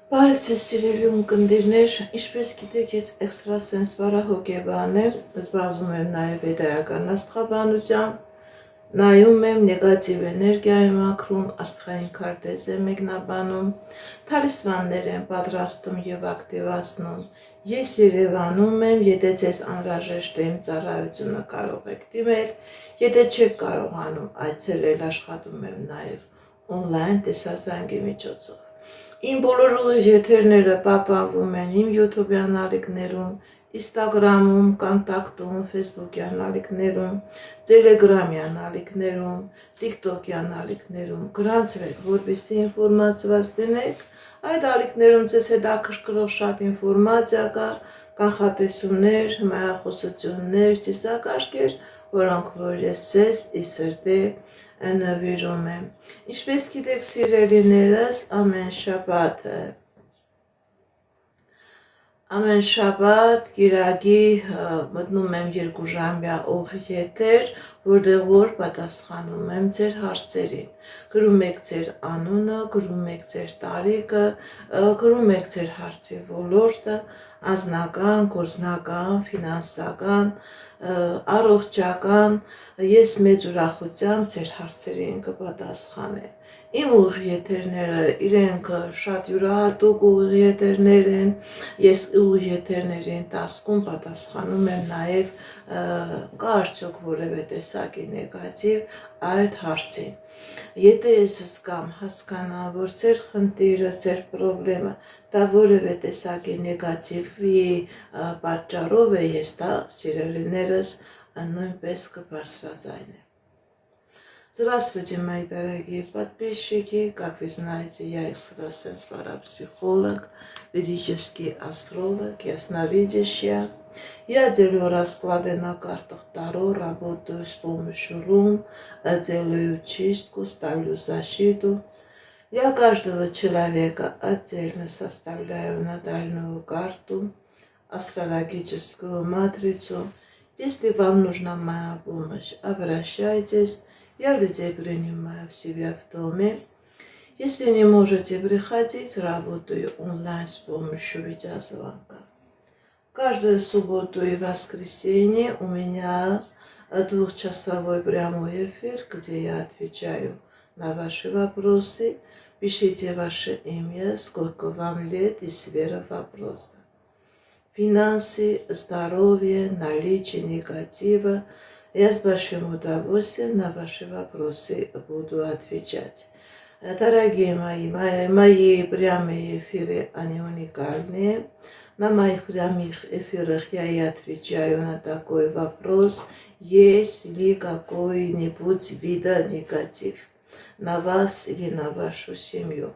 Բարև ձեզ սիրելի ունկնդիրներ, ինչպես գիտեք, ես էքստրասենս վարահոգեբան եմ, զբաղվում եմ նաև վեդայական աստղաբանությամբ, նայում եմ նեգատիվ էներգիայի մաքրում, աստղային քարտեզ եմ մեկնաբանում, թալիսմաններ եմ պատրաստում եւ ակտիվացնում։ Ես Երևանում եմ, եթե ձեզ անհրաժեշտ է իմ ծառայությունը կարող եք դիմել, եթե չեք կարողանում այցելել, աշխատում եմ նաև on-line տեսազանգի միջոցով։ Իմ բոլոր եթերները պահպանվում են իմ YouTube-յան ալիքներում, Instagram-ում, Contact-ում, Facebook-յան ալիքներում, Telegram-յան ալիքներում, TikTok-յան ալիքներում։ Գրանցրեք, որպեսզի ինֆորմացված լինեք, այդ ալիքներում ձեզ հետաքրքրող շատ ինֆորմացիա կա, կանխատեսումներ, հմայախոսություններ, ծիսակարգեր, որոնք որ ես ձեզ ի սրտե նվիրում եմ։ Ինչպես գիտեք, սիրելիներս, ամեն շաբաթ գիրագի մտնում եմ 2-ժամյա օղ-եթեր, որտեղ որ պատասխանում եմ ձեր հարցերին։ Գրում եք ձեր անունը, գրում եք ձեր տարիքը, գրում եք ձեր հարցի ոլորտը, անձնական, գործնական, ֆինանսական, առողջական, ես մեծ ուրախությամբ ձեր հարցերին կպատասխանեմ։ Իմ ուղիեթերները իրենք շատ յուրահատուկ ուղիեթերներ են, ես ուղիեթերների ընթացքում պատասխանում եմ նաև կա արդյոք որևէ տեսակի նեգատիվ այդ հարցին։ Եթե ես զգամ, հասկանամ, որ ձեր խնդիրը, ձեր պրոբլեմը դա որևէ տեսակի նեգատիվի պատճառով է, ես դա սիրելիներս նույնպես кбարձրաձայնեմ. Здравствуйте, мои дорогие подписчики. Как вы знаете, я экстрасенс, парапсихолог, ведический астролог, ясновидящая. Я делаю расклады на картах Таро, работаю с помощью рун, делаю чистку, ставлю защиту. Для каждого человека отдельно составляю натальную карту, астрологическую матрицу. Если вам нужна моя помощь, обращайтесь. Я людей принимаю в себя в доме. Если не можете приходить, работаю онлайн с помощью видеозвонка. Каждую субботу и воскресенье у меня 2-часовой прямой эфир, где я отвечаю на ваши вопросы. Пишите ваше имя, сколько вам лет и сфера вопроса. Финансы, здоровье, наличие негатива. Я с большим удовольствием на ваши вопросы буду отвечать. Дорогие мои прямые эфиры, они уникальные. На моих прямых эфирах я и отвечаю на такой вопрос, есть ли какой-нибудь вида негатив на вас или на вашу семью.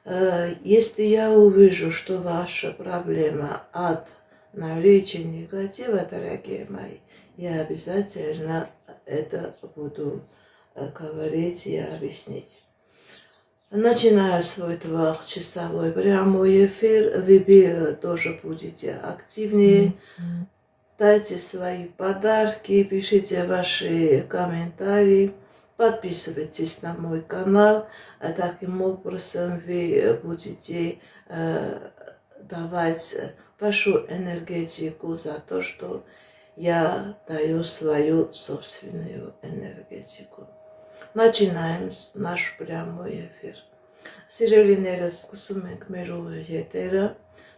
Если я увижу, что ваша проблема от наличия негатива, дорогие мои, я обязательно это буду говорить и объяснить. Начинаю свой 2-часовой прямой эфир. Вы тоже будете активнее. Дайте свои подарки, пишите ваши комментарии. Подписывайтесь на мой канал. Таким образом вы будете давать вашу энергетику за то, что я даю свою собственную энергетику. Начинаем наш прямой эфир. Սիրելիներս, սկսում ենք մեր ուղիեթերը,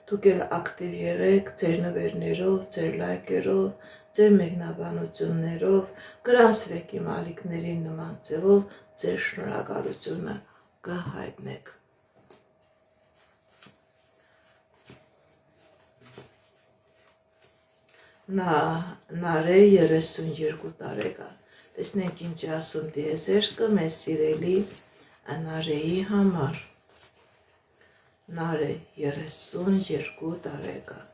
դուք էլ ակտիվ եղեք ձեր նվերներով, ձեր լայքերով, ձեր մեկնաբանություններով, գրանցրեք իմ ալիքներին նման ձևով, ձեր շնորհակալությունը կհայտնեք։ Նարե 32 տարեկան։ Տեսնենք ինչ ասում դիեզերքը մեր սիրելի Նարեի համար։ Նարե 32 տարեկան։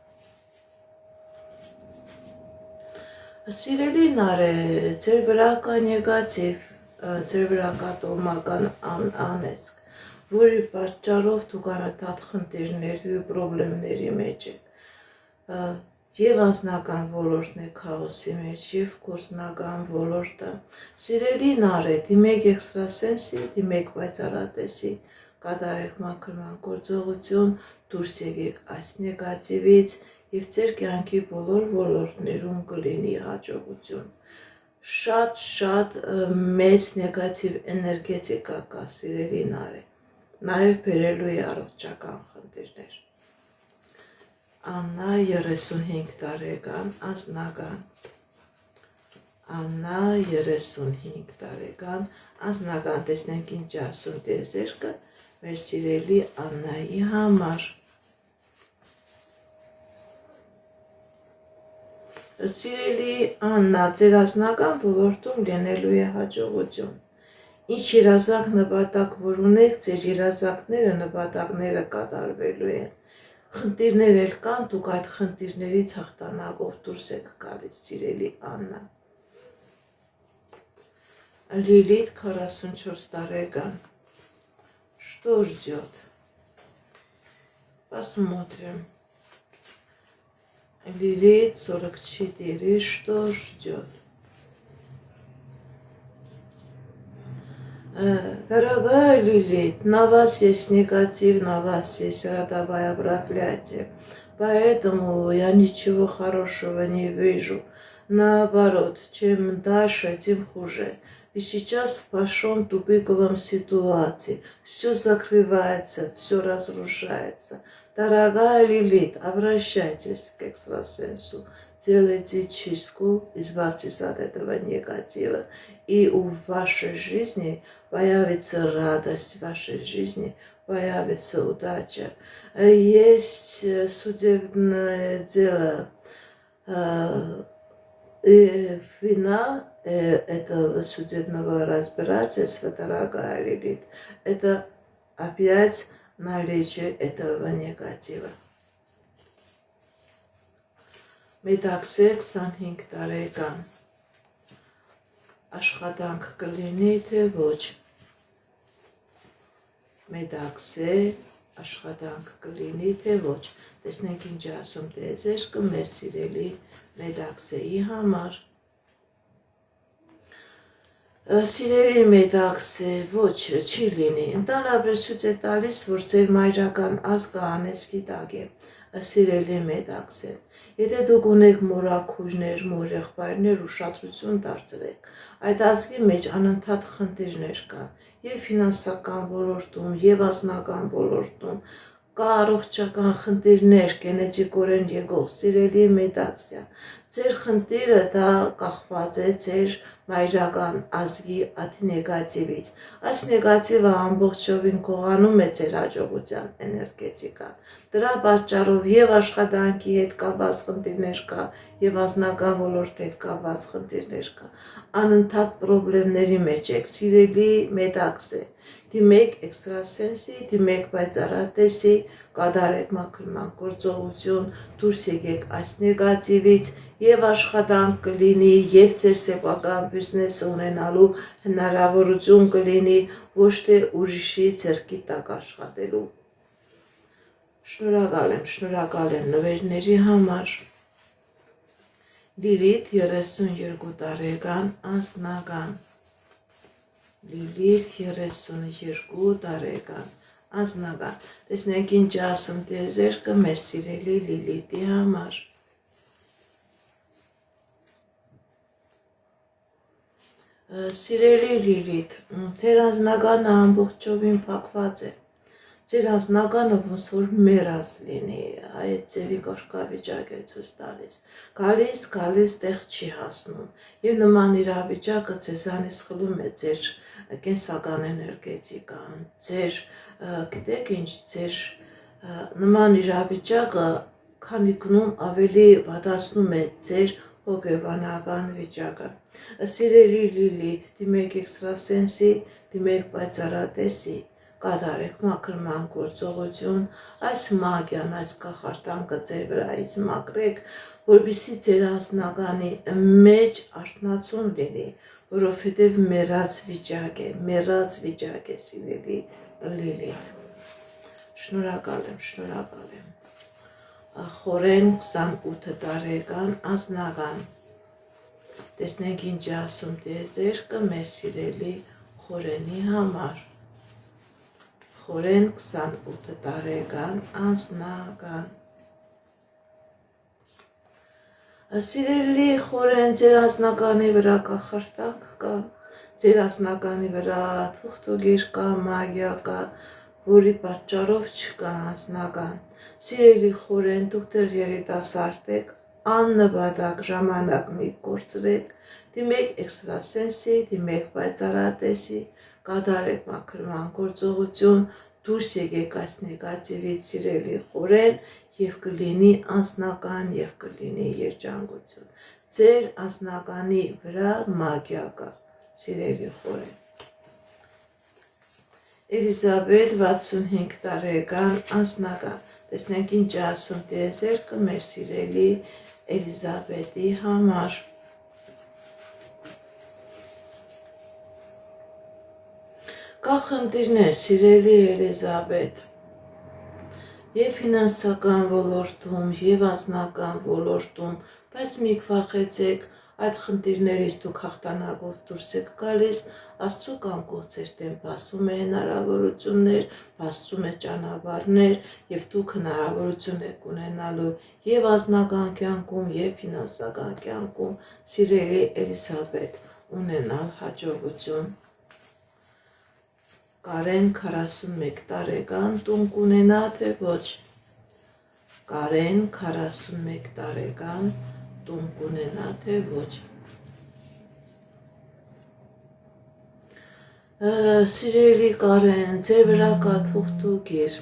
Սիրելի Նարե, ձեր վրա կա նեգատիվ, ձեր վրա կա տոհմական անեծք, որի պատճառով դուք անընդհատ խնդիրների ու պրոբլեմների մեջ եք։ Եվ անձնական ոլորտն է քաոսի մեջ, եւ գործնական ոլորտը։ Սիրելի Նարե, դիմեք էքստրասենսի, դիմեք պայծառատեսի, կատարեք մաքրման գործողություն, դուրս եկեք այս նեգատիվից և ձեր կյանքի բոլոր ոլորտներում կլինի հաջողություն։ Շատ մեծ նեգատիվ էներգետիկա կա, սիրելի նարեկ, նաև բերելու է առողջական խնդիրներ։ Աննա 35 տարեկան, անձնական։ Աննա 35 տարեկան, անձնական, տեսնենք ինչ ասում տիեզերքը մեր սիրելի Աննայի համար։ Սիրելի Աննա, ձեր անձնական ոլորտում լինելու է հաջողություն։ Ինչ երազանք նպատակ որ ունեք, ձեր երազանքները նպատակները կատարվելու են։ Խնդիրներ էլ կան, դուք այդ խնդիրներից հաղթանակով դուրս եք գալիս, сирելի Աննա։ Лилит 44 տարեկան, что ждет? Посмотрим. Лилит 44, что ждет? Дорогая Лилит, на вас есть негатив, на вас есть родовое проклятие. Поэтому я ничего хорошего не вижу. Наоборот, чем дальше, тем хуже. И сейчас в большом тупиковом ситуации. Все закрывается, все разрушается. Дорогая Лилит, обращайтесь к экстрасенсу. Делайте чистку, избавьтесь от этого негатива. И в вашей жизни появится радость, в вашей жизни появится удача. Есть судебное дело, и вина этого судебного разбирательства, дорогая Лилит, это опять наличие этого негатива. Մեդաքսե 25 տարեկան, աշխատանք կլինի թե ոչ։ Մեդաքսե աշխատանք կլինի թե ոչ։ Տեսնենք ինչ ասում տիեզերքը մեր սիրելի մեդաքսեի համար։ Սիրելի մեդաքսե, ոչ, չի լինի։ Ընդհանրապես ցույց է տալիս, որ ձեր մայրական ազգը անեծքի տակ է։ Սիրելի մեդաքսե, եթե դուք ունեք մորաքույրներ, մորեղբայրներ, ուշադրություն դարձրեք, այդ ազգի մեջ անընդհատ խնդիրներ կան, եւ ֆինանսական ոլորտում, եւ անձնական ոլորտում, կա առողջական խնդիրներ, գենետիկորեն եկող, սիրելի մեդաքսե, ձեր խնդիրը դա կախված է ձեր մայրական ազգի այդ նեգատիվից։ Այս նեգատիվը ամբողջովին կողանում է ձեր հաջողության էներգետիկան։ Դրա պատճառով եւ աշխատանքի հետ կապված խնդիրներ կա, եւ անձնական ոլորտի հետ կապված խնդիրներ կա։ Անընդհատ խնդիրների մեջ եք, սիրելի մեդաքսե։ Դիմեք էքստրասենսի, դիմեք պայծառատեսի, կատարեք մաքրման գործողություն, դուրս եկեք այս նեգատիվից եւ աշխատանք կլինի, եւ ձեր սեփական բիզնեսը ունենալու հնարավորություն կլինի, ոչ թե ուրիշի ձեռքի տակ աշխատելու։ Շնորհակալ եմ նվերների համար։ Լիլիթ 32 տարեկան, անձնական։ Լիլիթ 32 տարեկան, անձնական։ Տեսնենք ինչ ասում տիեզերքը մեր սիրելի Լիլիթի համար։ Սիրելի Լիլիթ, ձեր անձնականը ամբողջովին փակված է։ Ձեր անձնականը ոնց որ մեռած լինի, այդ ձևի կարգավիճակ է ցույց տալիս։ Գալիս տեղ չի հասնում։ Եվ նման իրավիճակը ձեզանից խլում է ձեր կենսական էներգետիկան, ձեր, գիտեք ինչ, ձեր նման իրավիճակը քանի գնում ավելի վատացնում է ձեր հոգեբանական վիճակը։ Սիրելի Լիլիթ, դիմեք էքստրասենսի, դիմեք պայծառատեսի, կատարեք մաքրման գործողություն, այս մագիան, այս կախարդանքը ձեր վրայից մաքրեք, որպեսզի ձեր անձնականի մեջ արթնացում լինի, որովհետև մեռած վիճակ է, սիրելի Լիլիթ։ Շնորհակալ եմ։ Խորեն 28 տարեկան, անձնական։ Տեսնենք ինչ ասում տիեզերքը մեր սիրելի Խորենի համար։ Խորեն 28 տարեկան անձնական։ Սիրելի խորեն, ձեր անձնականի վրա կա խրտանք կա, ձեր անձնականի վրա թուղթուգիր կա, մագիա կա, որի պատճառով չկա անձնական։ Սիրելի խորեն, դուք դեռ երիտասարդ եք, աննպատակ ժամանակ մի կորցրեք, դիմեք էքստրասենսի, դիմեք պայծառատեսի, կատարեք մաքրման գործողություն, դուրս եկեք այս նեգատիվից սիրելի խորեն և կլինի անձնական և կլինի երջանկություն։ Ձեր անձնականի վրա մագիա կա, սիրելի խորեն։ Էլիզաբեթ 65 տարեկան անձնական։ Տեսնենք ինչ ասում տիեզերքը մեր սիրելի Էլիզաբեթի համար։ Կա խնդիրներ, սիրելի Էլիզաբեթ, և ֆինանսական ոլորտում, և անձնական ոլորտում, բայց մի վախեցեք, այդ խնդիրներից դուք հաղթանակով դուրս եք գալիս, Աստծո կամքով ձեր դեմ բացում է հնարավորություններ, բացում է ճանապարհներ, և դուք հնարավորություն եք ունենալու և անձնական կյանքում, և ֆինանսական կյանքում, սիրելի Էլիզաբեթ, ունենալ հաջողություն։ Կարեն 41 տարեկան տուն կունենա, թե ոչ։ Կարեն 41 տարեկան տուն կունենա, թե ոչ։ Սիրելի Կարեն, ձեր վրա կա թուղթուգիր։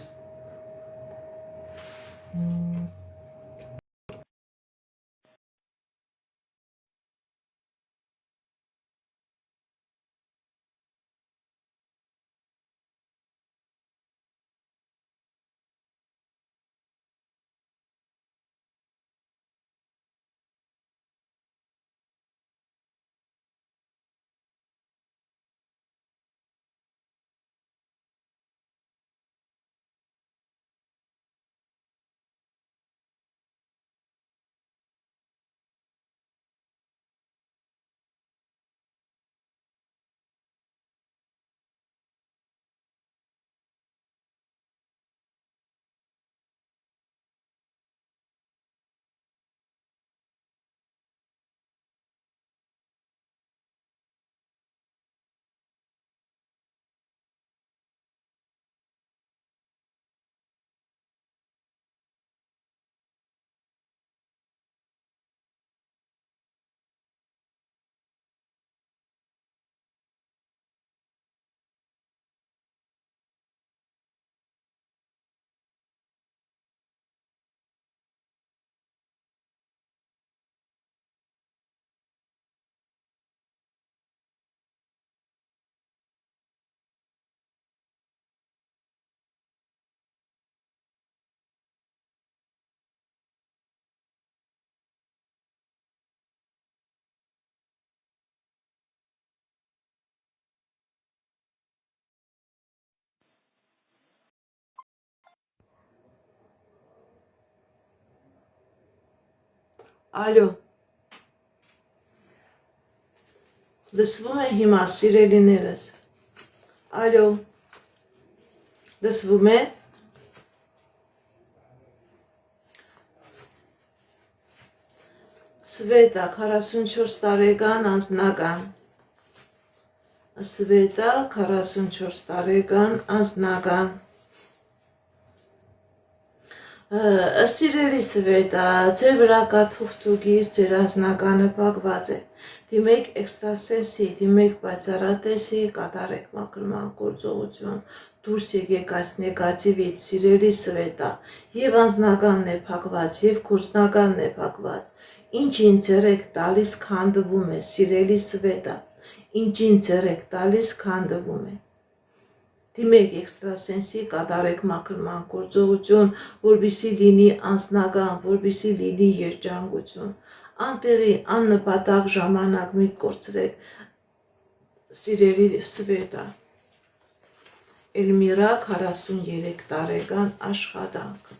Ալո, լսվում է հիմա, սիրելիներս։ Ալո, լսվում է։ Սվետա 44 տարեկան անձնական։ Սվետա 44 տարեկան անձնական։ Սիրելի Սվետա, ձեր վրա կա թուղթուգիր, ձեր անձնականը փակված է։ Դիմեք էքստրասենսի, դիմեք պայծառատեսի, կատարեք մաքրման գործողություն, դուրս եկեք այս նեգատիվից, սիրելի Սվետա, և անձնականն է փակված, և գործնականն է փակված։ Ինչին ձեռ եք տալիս քանդվում է, սիրելի Սվետա, ինչին ձեռ եք տալիս քանդվում է։ Դիմեք էքստրասենսի, կատարեք մաքրման գործողություն, որպեսզի լինի անձնական, որպեսզի լինի երջանկություն։ Անտեղի, աննպատակ ժամանակ մի կորցրեք, սիրելի Սվետա։ Էլմիրա 43 տարեկան աշխատանք։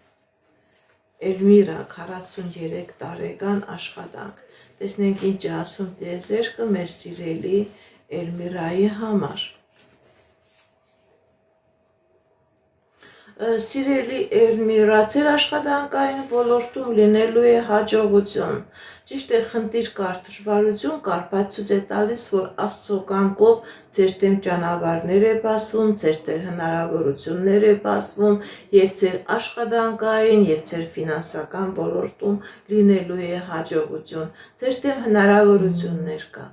Էլմիրա 43 տարեկան աշխատանք։ Տեսնենք ինչ ասում տիեզերքը մեր սիրելի Էլմիրայի համար։ Սիրելի Էլմիրա, ձեր աշխատանքային ոլորտում լինելու է հաջողություն։ Ճիշտ է, խնդիր կար, դժվարություն կար, բայց ցույց է տալիս, որ Աստծո կամքով ձեր դեմ ճանապարհներ է բացվում, ձեր դեմ հնարավորություններ է բացվում եւ ձեր աշխատանքային եւ ձեր ֆինանսական ոլորտում լինելու է հաջողություն։ Ձեր դեմ հնարավորություններ կա։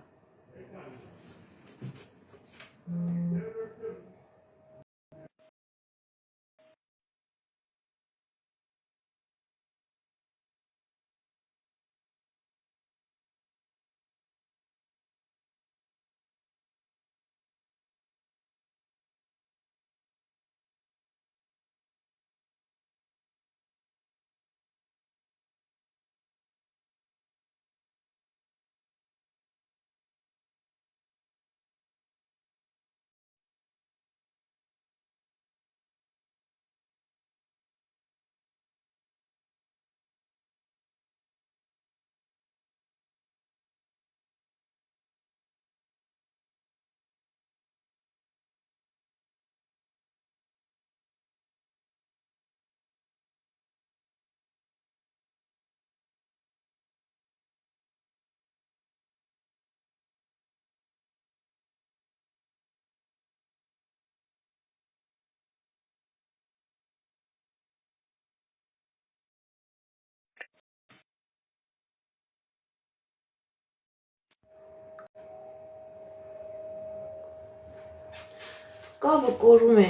Կավը կորում է։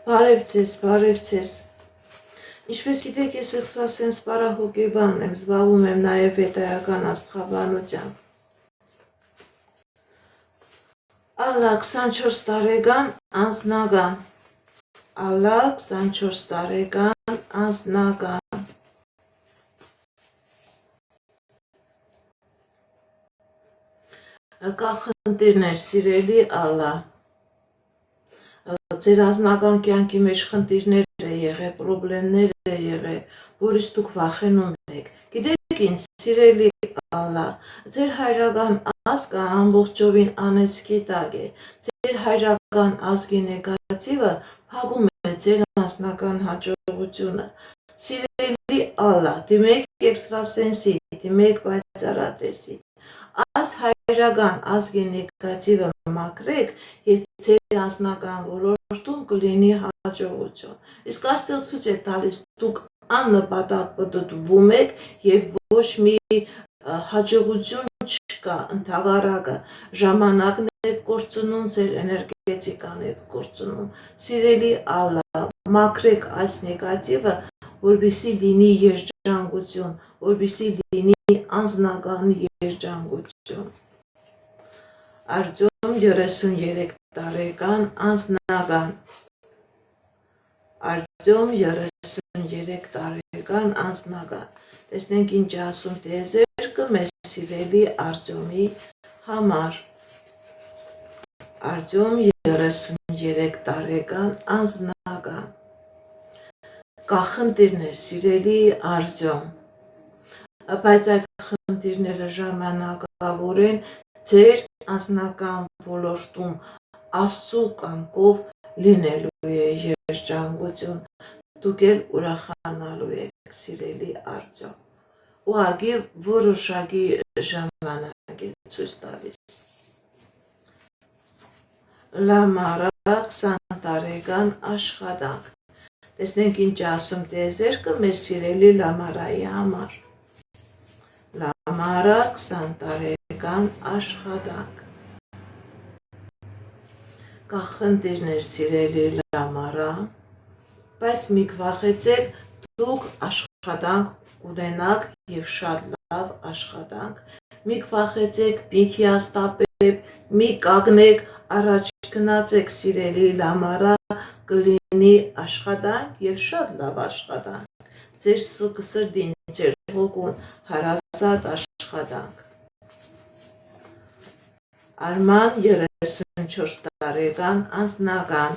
Բարև ձեզ։ Ինչպես գիտեք, ես էքստրասենս պարահոգեբան եմ, զբաղվում եմ նաև վեդայական աստղաբանությամբ։ Ալլա 24 տարեկան անձնական։ Ալլա 24 տարեկան անձնական։ Կա խնդիրներ, սիրելի Ալլա։ Ձեր անձնական կյանքի մեջ խնդիրներ է եղել, պրոբլեմներ է եղել, որից դուք վախենում եք։ Գիտեք ինչ, սիրելի Ալլա, ձեր հայրական ազգը ամբողջովին անեծքի տակ է։ Ձեր հայրական ազգի նեգատիվը փակում է ձեր անձնական հաջողությունը։ Սիրելի Ալլա, դիմեք էքստրասենսի, դիմեք պայծառատեսի։ Այս հայրական ազգի նեգատիվը մաքրեք եւ ձեր անձնական ոլորտում կլինի հաջողություն։ Իսկ Աստված ցույց է տալիս դուք աննպատակ պտտվում եք եւ ոչ մի հաջողություն չկա, ընդհակառակը ժամանակն եք կորցնում, ձեր էներգետիկան եք կորցնում։ Սիրելի Ալլա, մաքրեք այս նեգատիվը, որպեսզի լինի երջանկություն, որպեսզի լինի անձնական երջանկություն։ Արտյոմ 33 տարեկան անձնական։ Արտյոմ 33 տարեկան անձնական։ Տեսնենք ինչ ասում տիեզերքը մեր սիրելի Արտյոմի համար։ Արտյոմ 33 տարեկան անձնական։ Կա խնդիրներ, սիրելի Արտյոմ, բայց այդ խնդիրները ժամանակավոր են, ձեր անձնական ոլորտում Աստծո կամքով լինելու է երջանկություն, դուք էլ ուրախանալու եք, սիրելի Արտյոմ։ Ուղղակի որոշակի ժամանակ է ցույց տալիս։ Լամարա 20 տարեկան աշխատանք։ Տեսնենք ինչ ասում տիեզերքը մեր սիրելի Լամարայի համար։ Լամարա 20 տարեկան աշխատանք։ Կա խնդիրներ, սիրելի Լամարա, բայց մի վախեցեք, դուք աշխատանք կունենաք եւ շատ լավ աշխատանք։ Մի վախեցեք, մի հիասթափեք, մի կանգնեք, առաջ գնացեք, սիրելի Լամարա, կլինի աշխատանք եւ շատ լավ աշխատանք։ Ձեր սրտին, ձեր հոգուն հարազատ աշխատանք։ Արման 34 տարեկան անձնական։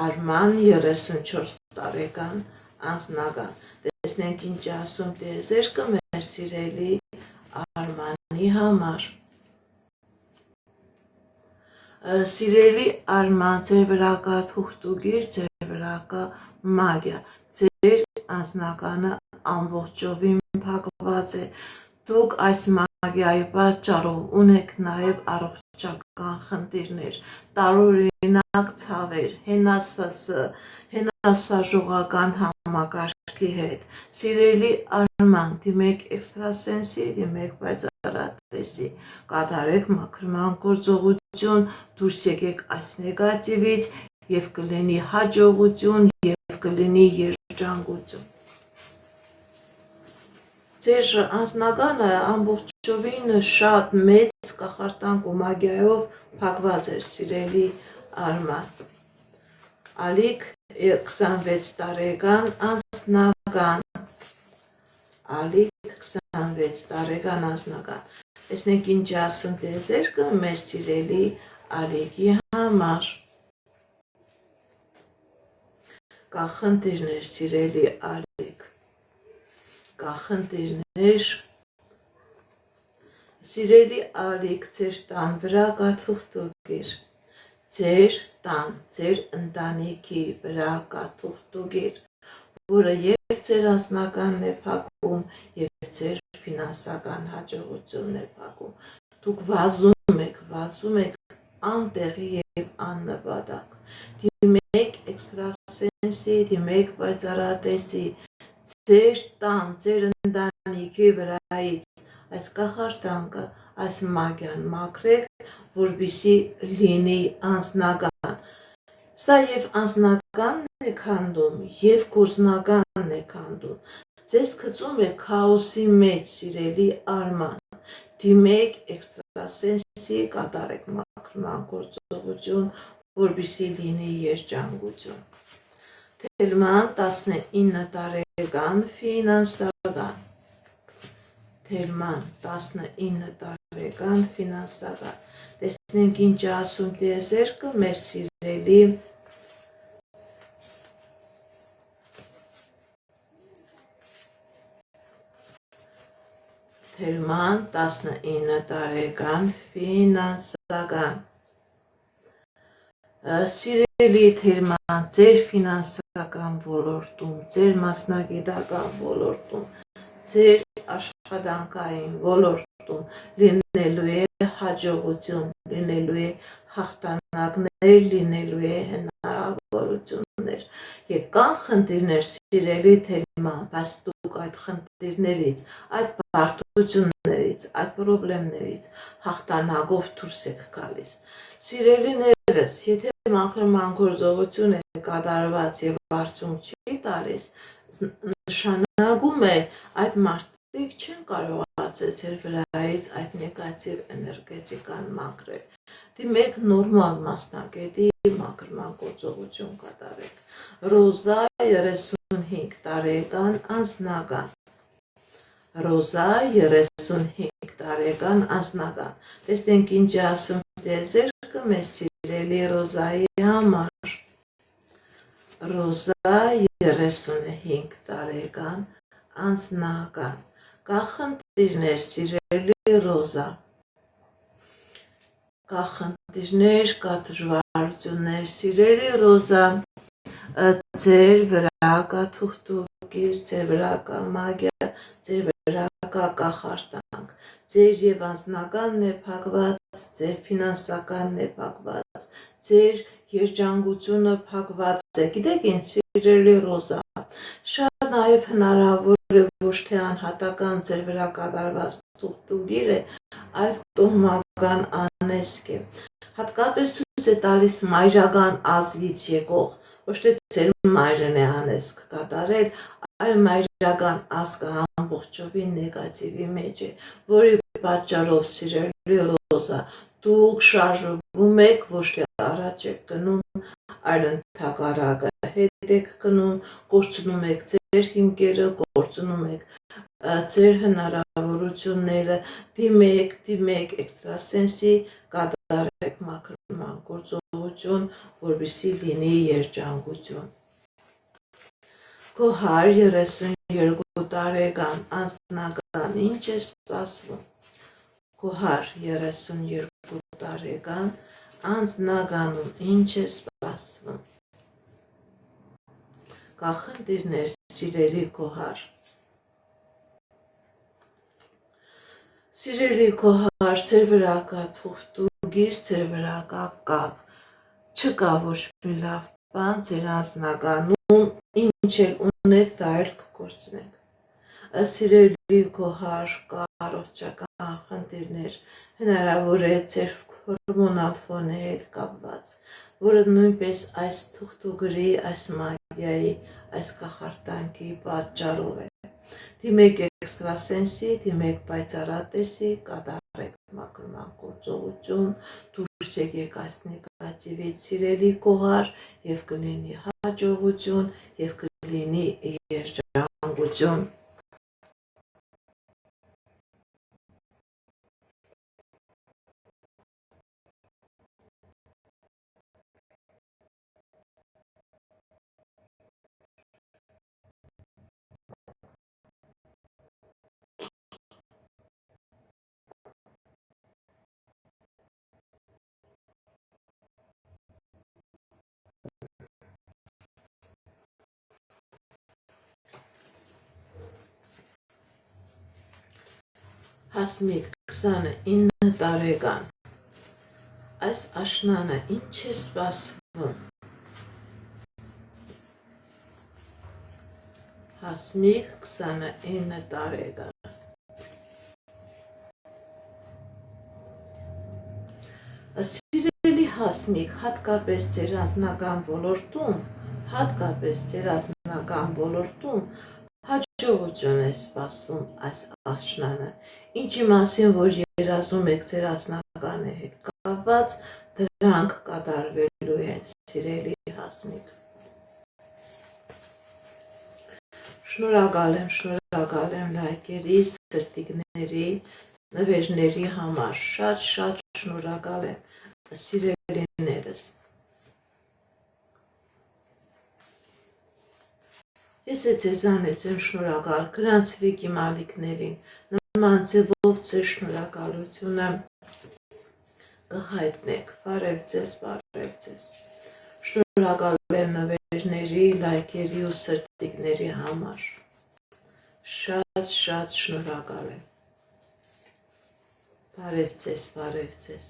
Արման 34 տարեկան անձնական։ Տեսնենք ինչ ասում տիեզերքը մեր սիրելի Արմանի համար։ Սիրելի Արման, ձեր վրա կա թուղթուգիր, ձեր վրա կա մագիա, ձեր անձնականը ամբողջովին փակված է, դուք այս մագիայի պատճառով ունեք նաև առողջական խնդիրներ, տարօրինակ ցավեր, հենասաժողական համակարգի հետ, սիրելի Արման, դիմեք էքստրասենսի, դիմեք պայծառատեսի, կատարեք մաքրման գործողություն, դուրս եկեք այս նեգատիվից և կլինի հաջողություն և կլինի երջանկություն։ Ձեր անձնականը ամբողջովին շատ մեծ կախարդանք ու մագիայով փակված էր, սիրելի Արման։ Ալիք 26 տարեկան անձնական, Ալիք 26 տարեկան անձնական, տեսնենք ինչ ասում տեզերքը մեր սիրելի Ալիքի համար։ Կա խնդիրներ, սիրելի Ալիք, կա խնդիրներ, սիրելի Ալիք, ձեր տան վրա կա թուղթուգիր, ձեր տան, ձեր ընտանիքի վրա կա թուղթուգիր, որը և ձեր անձնականն է փակում, և ձեր ֆինանսական հաջողությունն է փակում, դուք վազում եք անտեղի և աննպատակ, դիմեք էքստրասենսի, դիմեք պայծառատեսի, ձեր տան, ձեր ընտանիքի վրայից այս կախարդանքը, այս մագիան մաքրեք, որպեսզի լինի անձնական, սա և անձնականն է քանդում, և գործնականն է քանդում, ձեզ գցում է քաոսի մեջ, սիրելի Արման, դիմեք էքստրասենսի, կատարեք մաքրման գործողություն, որպեսզի լինի երջանկություն։ Թելման 19 տարեկան ֆինանսական, Թելման 19 տարեկան ֆինանսական, տեսնենք ինչ ասում տիեզերքը մեր սիրելի Թելման 19 տարեկան ֆինանսական, սիրելի Թելման, ձեր ֆինանսական ոլորտում, ձեր մասնագիտական ոլորտում, ձեր աշխատանքային ոլորտում լինելու է հաջողություն, լինելու է հաղթանակներ, լինելու է հնարավորություններ, և կան խնդիրներ, սիրելի Թելման, բայց դուք այդ խնդիրներից, այդ բարդություններից, այդ պրոբլեմներից հաղթանակով դուրս եք գալիս։ Սիրելիներս, եթե մաքրման գործողություն է կատարված և արդյունք չի տալիս, նշանակում է այդ մարդիկ չեն կարողացել ձեր վրայից այդ նեգատիվ էներգետիկան մաքրել։ Դիմեք նորմալ մասնագետի, մաքրման գործողություն կատարեք։ Ռոզա 35 տարեկան անձնական, Ռոզա 35 տարեկան անձնական, տեսնենք ինչ ասում տիեզերքը մեր սիրելի Ռոզայի համար։ Ռոզա 35 տարեկան անձնական, կա խնդիրներ, սիրելի Ռոզա, կա խնդիրներ, կա դժվարություններ, սիրելի Ռոզա, ձեր վրա կա թուղթուգիր, ձեր վրա կա մագիա, ձեր վրա կա կախարդանք, ձեր և անձնականն է փակված, ձեր ֆինանսականն է փակված, ձեր երջանկությունը փակված է, գիտեք ինչ, սիրելի Ռոզա, շատ նաև հնարավոր է ոչ թե անհատական ձեր վրա կատարված թուղթուգիր է, այլ տոհմական անեզք է, հատկապես ցույց է տալիս մայրական ազգից եկող, ոչ թե ձեր մայրն է անեզք կատարել, այլ մայրական ազգը ամբողջովին նեգատիվի մեջ է, որի պատճառով, սիրելի Ռոզա, դուք շարժվում եք, ոչ թե առաջ եք գնում, այլ ընդհակառակը հետ եք գնում, կորցնում եք ձեր հիմքերը, կորցնում եք ձեր հնարավորությունները, դիմեք էքստրասենսի, կատարեք մաքրման գործողություն, որպեսզի լինի երջանկություն։ Գոհար 32 տարեկան անձնական, ինչ է սպասվում։ Գոհար 32 տարեկան անձնագանում ինչ է սպասվում։ Կախնդիրներ, սիրելի գոհար։ Սիրելի գոհար, ձեր վրա կա թուղթուգիր, ձեր վրա կա կապ։ Չկա ոչ մի լավ բան ձեր անձնագանում, ինչ էլ ունեք, դա էլ կկործնեք։ Սիրելի գոհար, կա առողջական խնդիրներ, հնարավոր է ձեր հորմոնալ ֆոնի հետ կապված, որը նույնպես այս թուղթուգրի, այս մագիայի, այս կախարդանքի պատճառով է։ Դիմեք էքստրասենսի, դիմեք պայծառատեսի, կատարեք մաքրման գործողություն, դուրս եկեք այս նեգատիվից, սիրելի գոհար, եւ կլինի հաջողություն, եւ կլինի երջանկություն։ Հասմիկ 29 տարեկան, այս աշնանը ինչ է սպասվում։ Հասմիկ 29 տարեկան, սիրելի Հասմիկ, հատկապես ձեր անձնական ոլորտում, հաջողություն է սպասվում այս աշնանը, ինչի մասին, որ երազում եք ձեր անձնականի հետ կապված, դրանք կատարվելու են, սիրելի Հասմիկ։ Շնորհակալ եմ լայքերի, սրտիկների, նվերների համար, շատ շնորհակալ եմ, սիրելիներս։ Ես է ձեզանից եմ շնորհակալ, գրանցվեք իմ ալիքներին, նման ձևով ձեր շնորհակալությունը կհայտնեք, բարև ձեզ, շնորհակալ եմ նվերների, լայքերի ու սրտիկների համար, շատ շնորհակալ եմ, բարև ձեզ։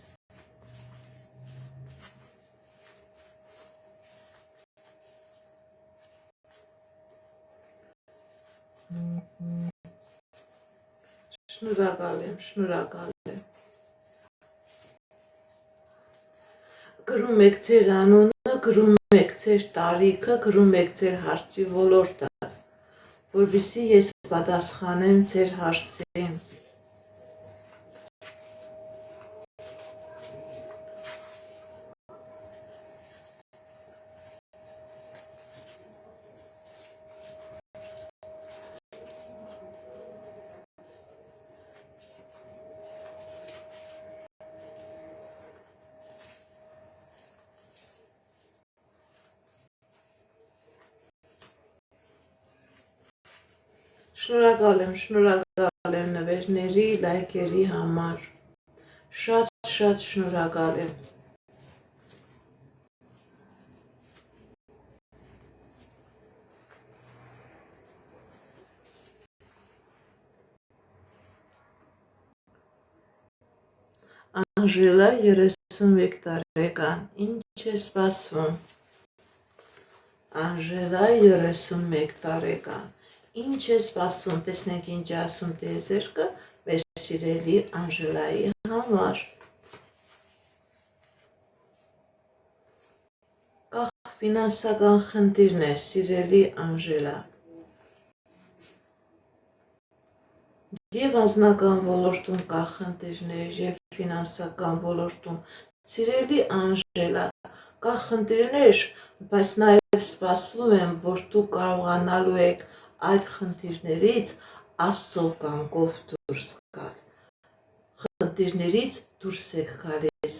Շնորհակալ եմ։ Գրում եք ձեր անունը, գրում եք ձեր տարիքը, գրում եք ձեր հարցի ոլորտը, որպեսզի ես պատասխանեմ ձեր հարցին։ Շնորհակալ եմ նվերների, լայքերի համար, շատ շնորհակալ եմ։ Անժելա 31 տարեկան, ինչ է սպասվում։ Անժելա 31 տարեկան, ինչ է սպասվում, տեսնենք ինչ է ասում տիեզերքը մեր սիրելի Անժելայի համար։ Կա ֆինանսական խնդիրներ, սիրելի Անժելա։ Եվ անձնական ոլորտում կա խնդիրներ, եւ ֆինանսական ոլորտում, սիրելի Անժելա, կա խնդիրներ, բայց նաեւ սպասվում եմ, որ դու կարողանալու եք այդ խնդիրներից Աստծո կամքով դուրս գալ։ Խնդիրներից դուրս եք գալիս,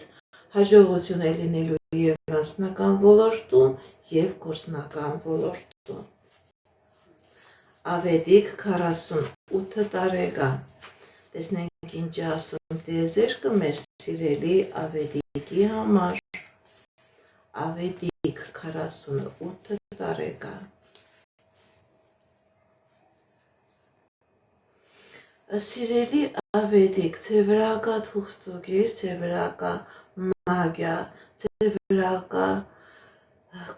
հաջողություն է լինելու եւ անձնական ոլորտում եւ գործնական ոլորտում։ Ավետիք 48 տարեկան, տեսնենք ինչ է ասում տիեզերքը մեր սիրելի Ավետիքի Ավետիքի համար Ավետիք 48 տարեկան Սիրելի Ավետիք, ձեր վրա կա թուղթուկիր, ձեր վրա կա մագիա, ձեր վրա կա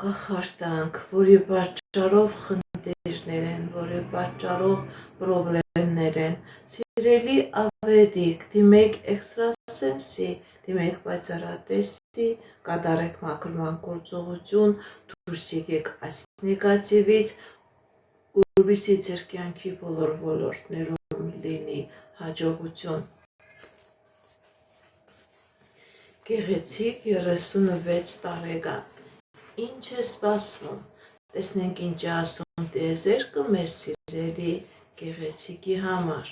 կախարդանք, որի պատճառով խնդիրներ են, որի պատճառով պրոբլեմներ են։ Սիրելի Ավետիք, դիմեք էքստրասենսի, դիմեք պայծառատեսի, կատարեք մաքրման գործողություն, դուրս եկեք այս նեգատիվից, որպեսզի ձեր կյանքի բոլոր ոլորտներում լինի հաջողություն։ Գեղեցիկ 36 տարեկան Ինչ է սպասվում։ Տեսնենք ինչ է ասում տիեզերքը մեր սիրելի գեղեցիկի համար։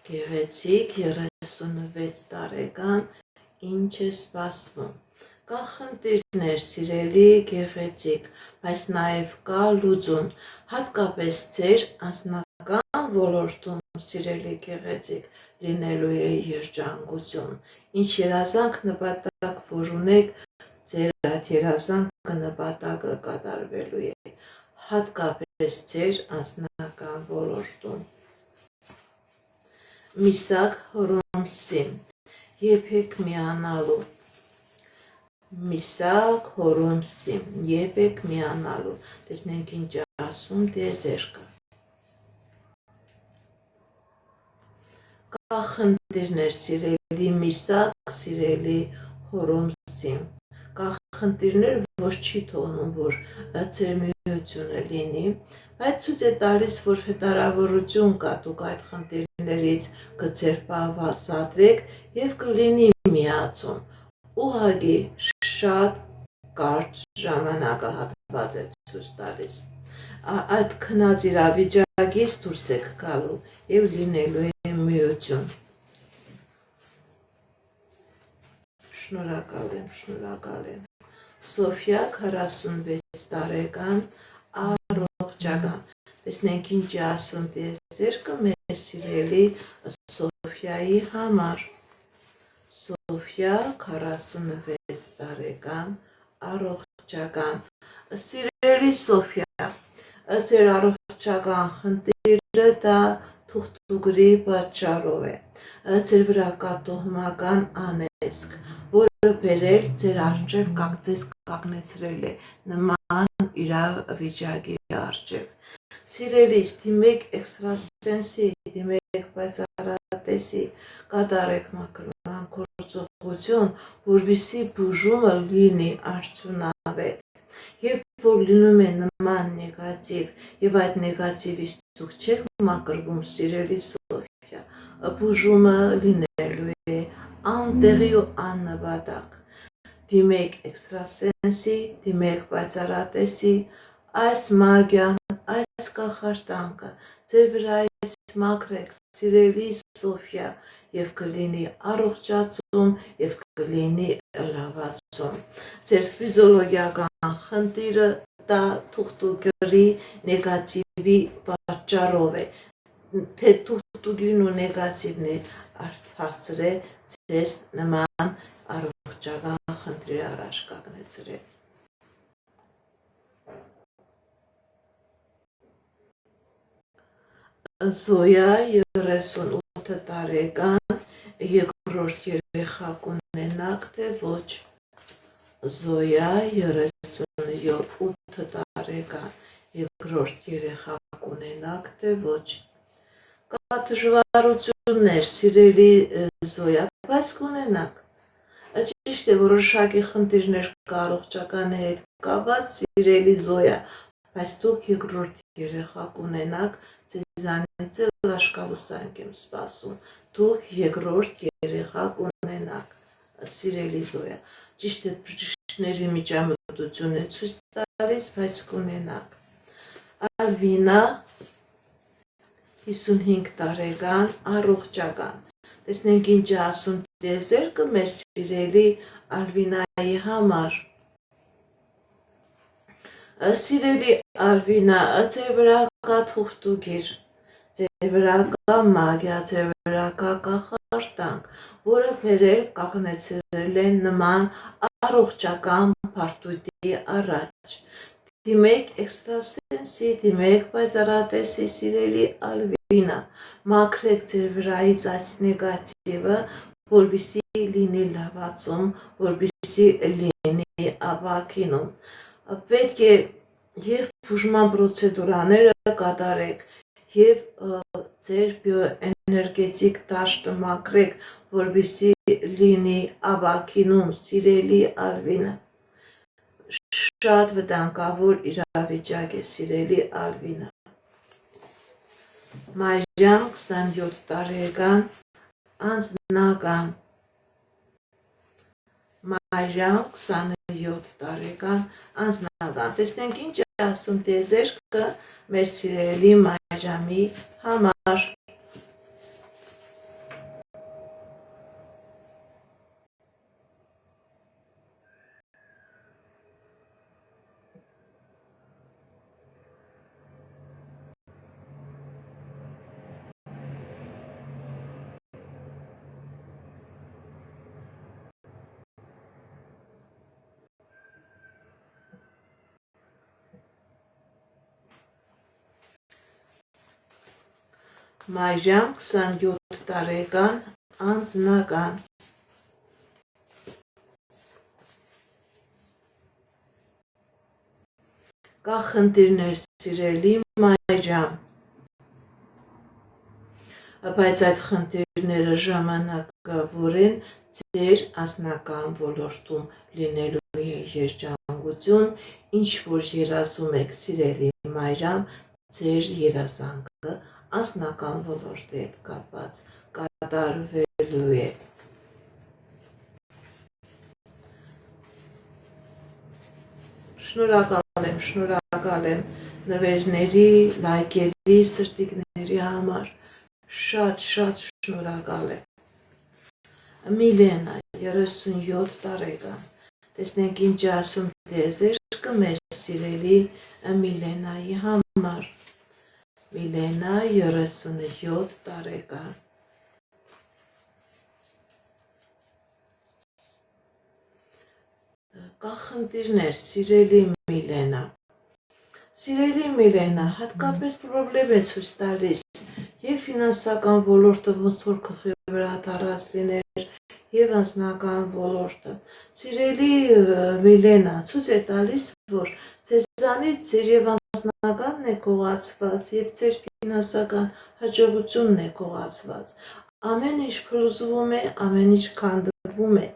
Գեղեցիկ 36 տարեկան ինչ է սպասվում։ Կա խնդիրներ, սիրելի գեղեցիկ, բայց նաև կա լուծում, հատկապես ձեր անձնական ոլորտում, սիրելի գեղեցիկ, լինելու է երջանկություն։ Ինչ երազանք նպատակ, որ ունեք, ձեր այդ երազանքը նպատակը կատարվելու է, հատկապես ձեր անձնական ոլորտում։ Միսակ Հորոմսին, երբեք միանալու։ Միսակ Հորոմսին, երբեք միանալու։ Տեսնենք ինչ է ասում տիեզերքը։ Կա խնդիրներ, սիրելի Միսակ, սիրելի Հորոմսին։ Կա խնդիրներ, ոչ չի թողնում, որ ձեր միությունը լինի, բայց ցույց է տալիս, որ հնարավորություն կա, դուք այդ խնդիրներից կձերբազատվեք եւ կլինի միացում։ Ուղղակի շատ կարճ ժամանակահատված է ցույց տալիս։ Այդ քնած իրավիճակից դուրս եք գալու եւ լինելու է միություն։ Շնորհակալ եմ։ Սոֆիա 46 տարեկան առողջական։ Տեսնենք ինչ է ասում տիեզերքը մեր սիրելի Սոֆիայի համար։ Սոֆիա 46 տարեկան առողջական։ Սիրելի Սոֆիա, ձեր առողջական խնդիրը դա թուղթուկրի պատճառով է։ Ձեր վրա կա տոհմական անեծք, որը բերել ձեր առջև ձեզ կանգնեցրել է նման իրավիճակի առջև։ Սիրելիս, դիմեք էքստրասենսի, դիմեք պայծառատեսի, կատարեք մաքրման գործողություն, որպեսզի բուժումը լինի արդյունավետ։ Երբ որ լինում է նման նեգատիվ եւ այդ նեգատիվից դուք չեք մաքրվում, սիրելի Սոֆիա, բուժումը լինելու է անտեղի ու աննպատակ։ Դիմեք էքստրասենսի, դիմեք պայծառատեսի, այս մագիան, այս կախարդանքը ձեր վրա մաքրեք, սիրելի Սոֆիա, եւ կլինի առողջացում եւ կլինի լավացում։ Ձեր ֆիզիոլոգիական խնդիրը դա թուղթուկրի նեգատիվի պատճառով է, թե թուղթուկրին ու նեգատիվն է հարցրել ձեզ նման առողջական խնդրի առաջ կանգնեցրել։ Զոյա 38 տարեկան երկրորդ երեխա կունենաք, թե ոչ։ Զոյա 38 տարեկան երկրորդ երեխա կունենաք, թե ոչ։ Կա դժվարություններ, սիրելի Զոյա, բայց կունենաք։ Ճիշտ է, որոշակի խնդիրներ կա առողջականի հետ կապված, սիրելի Զոյա, բայց դուք երկրորդ երեխա կունենաք, ձեզանից էլ աշկալուսանք եմ սպասում, դուք երկրորդ երեխա կունենաք, սիրելի Զոյա, ճիշտ է, բժիշկների միջամտություն է ցույց տալիս, բայց կունենաք։ Ալվինա 55 տարեկան առողջական։ Տեսնենք ինչ է ասում տիեզերքը մեր սիրելի Ալվինայի համար։ Սիրելի Ալվինա, ձեր վրա կա թուղթուկիր, ձեր վրա կա մագիա, ձեր վրա կա կախարդանք, որը բերել կանգնեցրել են նման առողջական բարդույթի առաջ։ Դիմեք էքստրասենսի, դիմեք պայծառատեսի սիրելի Ալվինա, մաքրեք ձեր վրայից այս նեգատիվը, որպեսզի լինի լավացում, որպեսզի լինի ապակինում։ Պետք է եւ բուժման պրոցեդուրաները կատարեք եւ ձեր բիոէներգետիկ դաշտը մաքրեք, որպեսզի լինի ապակինում, սիրելի Ալվինա։ Շատ վտանգավոր իրավիճակ է, սիրելի Ալվինա։ Մարիամ 27 տարեկան անձնական, Մարիամ 27 տարեկան անձնական։ Տեսնենք ինչ ասում տեզերքը մեր սիրելի Մարիամի համար։ Մարիամ 27 տարեկան անձնական։ Կա խնդիրներ, սիրելի Մարիամ, բայց այդ խնդիրները ժամանակավոր են, ձեր անձնական ոլորտում լինելու է երջանկություն, ինչ որ երազում եք, սիրելի Մարիամ, ձեր երազանքը անձնական ոլորտի հետ կապված կատարվելու է։ Շնորհակալ եմ նվերների, լայքերի, սրտիկների համար, շատ շնորհակալ եմ։ Միլենա 37 տարեկան, տեսնենք ինչ ասում տեզերքը մեր սիրելի Միլենայի համար։ Միլենա 37 տարեկան։ Կա խնդիրներ, սիրելի Միլենա։ Սիրելի Միլենա, հատկապես պրոբլեմ է ցույց տալիս եւ ֆինանսական ոլորտը ոնց որ քխի վրա տարած լիներ եւ անձնական ոլորտը։ Սիրելի Միլենա, ցույց է տալիս, որ ձեզանից ձեր եւ անձնականն է կողացված եւ ձեր ֆինանսական հաջողությունն է կողացված։ Ամեն ինչ փլուզվում է, ամեն ինչ քանդվում է։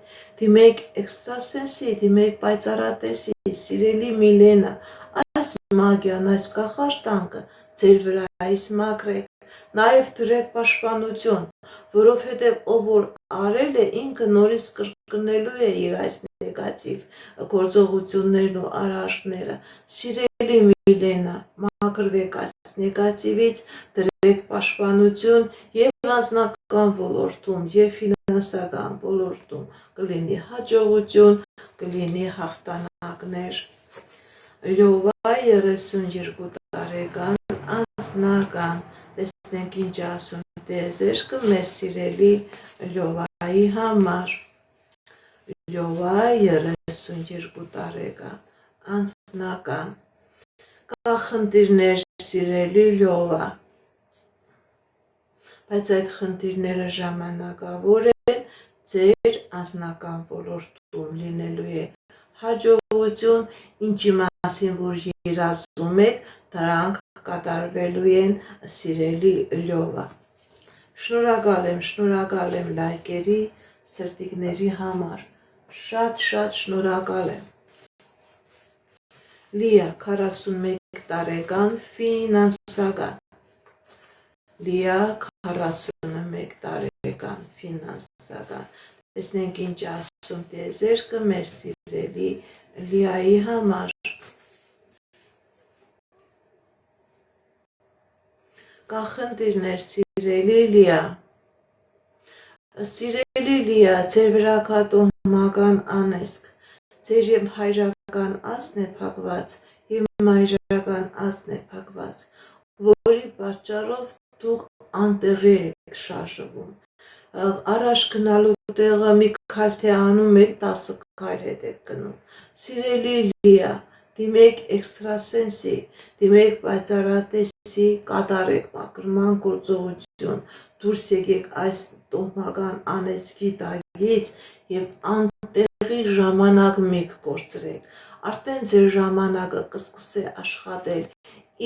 Դիմեք էքստրասենսի, դիմեք պայծառատեսի, սիրելի Միլենա, այս մագիան, այս կախարդանքը ձեր վրայից մաքրեք, նաև դրեք պաշտպանություն, որովհետև ով որ արել է, ինքը նորից կրկնելու է իր այս նեգատիվ գործողություններն ու արարքները։ Սիրելի Միլենա, մաքրվեք այս նեգատիվից, դրեք պաշտպանություն եւ անձնական ոլորտում, եւ ֆինանսական ոլորտում կլինի հաջողություն, կլինի հաղթանակներ։ Լյովա 32 տարեկան անձնական, տեսնենք ինչ ասում տեզերքը մեր սիրելի Լյովայի համար։ Լյովա 32 տարեկան անձնական։ Կա խնդիրներ, սիրելի Լյովա, բայց այդ խնդիրները ժամանակավոր են, ձեր անձնական ոլորտում լինելու է հաջողություն, ինչի մասին որ երազում եք, դրանք կատարվելու են, սիրելի Լյովա։ Շնորհակալ եմ լայքերի, սրտիկների համար, շատ շնորհակալ եմ։ Լիա 41 տարեկան ֆինանսական։ Լիա 41 տարեկան ֆինանսական։ Տեսնենք ինչ ասում տեզերքը մեր սիրելի Լիայի համար։ Կա խնդիրներ, սիրելի Լիա։ Սիրելի Լիա, ձեր վրա կա տոհմական անեծք, ձեր եւ հայրական ազնն է փակված, եւ մայրական ազնն է փակված, որի պատճառով դուք անտեղի եք շարժվում, առաջ գնալու տեղը մի քայլ թե անում եք, 10 քայլ հետ եք գնում, սիրելի լիա, դիմեք էքստրասենսի, դիմեք պայծառատեսի, կատարեք մաքրման գործողություն, դուրս եկեք այս տոհմական անեծքի տակից եւ անտեղի ժամանակ մեկ կորցրեք, արդեն ձեր ժամանակը կսկսե աշխատել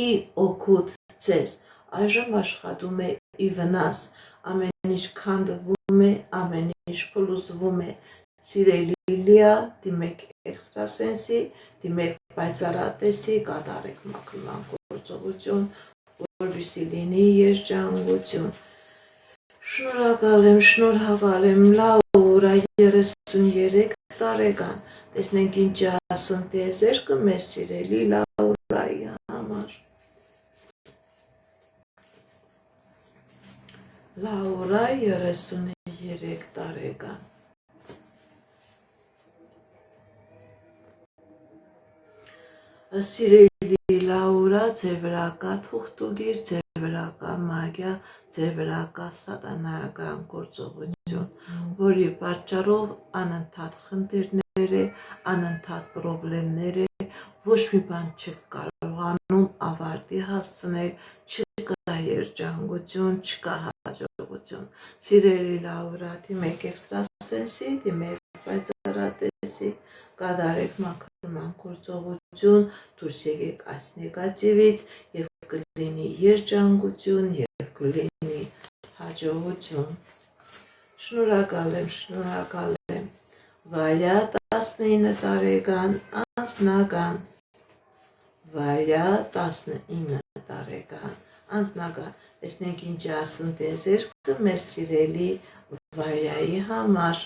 ի օգուտ ձեզ, այժմ աշխատում է ի վնաս, ամեն ինչ քանդվում է, ամեն ինչ փլուզվում է, սիրելի լիա, դիմեք էքստրասենսի, դիմեք պայծառատեսի, կատարեք մաքրման գործողություն, որպեսզի լինի երջանկություն։ Շնորհակալ եմ, Լաուրա 33 տարեկան, տեսնենք ինչ ասում տիեզերքը մեր սիրելի Լաուրայի համար։ Լաուրա 33 տարեկան։ Սիրելի Լաուրա, ձեր վրա կա թուղթուգիր, ձեր վրա կա մագիա, ձեր վրա կա սատանայական գործողություն, որի պատճառով անընդհատ խնդիրներ է, անընդհատ պրոբլեմներ է, ոչ մի բան չեք կարողանում ավարտի հասցնել, չկա երջանկություն, չկա հաջողություն։ Սիրելի Լաուրա, դիմեք էքստրասենսի, դիմեք պայծառատեսի, կատարեք մաքրման գործողություն, դուրս եկեք այս նեգատիվից եւ կլինի երջանկություն եւ կլինի հաջողություն։ Շնորհակալ եմ։ Վալյա 19 տարեկան անձնական, Վալյա 19 տարեկան անձնական, տեսնենք ինչ ասում տիեզերքը մեր սիրելի Վալյայի համար։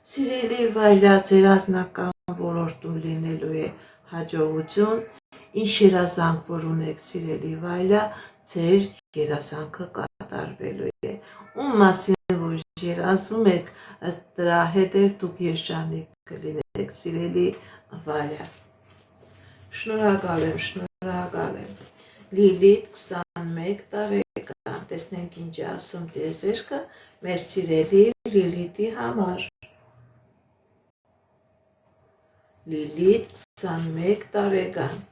Սիրելի Վալյա, ձեր անձնական ոլորտում լինելու է հաջողություն, ինչ երազանք որ ունեք սիրելի Վալյա, ձեր երազանքը կատարվելու է, ում մասին որ երազում եք, դրա հետ էլ դուք երջանիկ կլինեք սիրելի Վալյա։ Շնորհակալ եմ։ Լիլիթ 21 տարեկան, տեսնենք ինչ ասում տիեզերքը մեր սիրելի Լիլիթի համար։ Լիլիթ 21 տարեկան։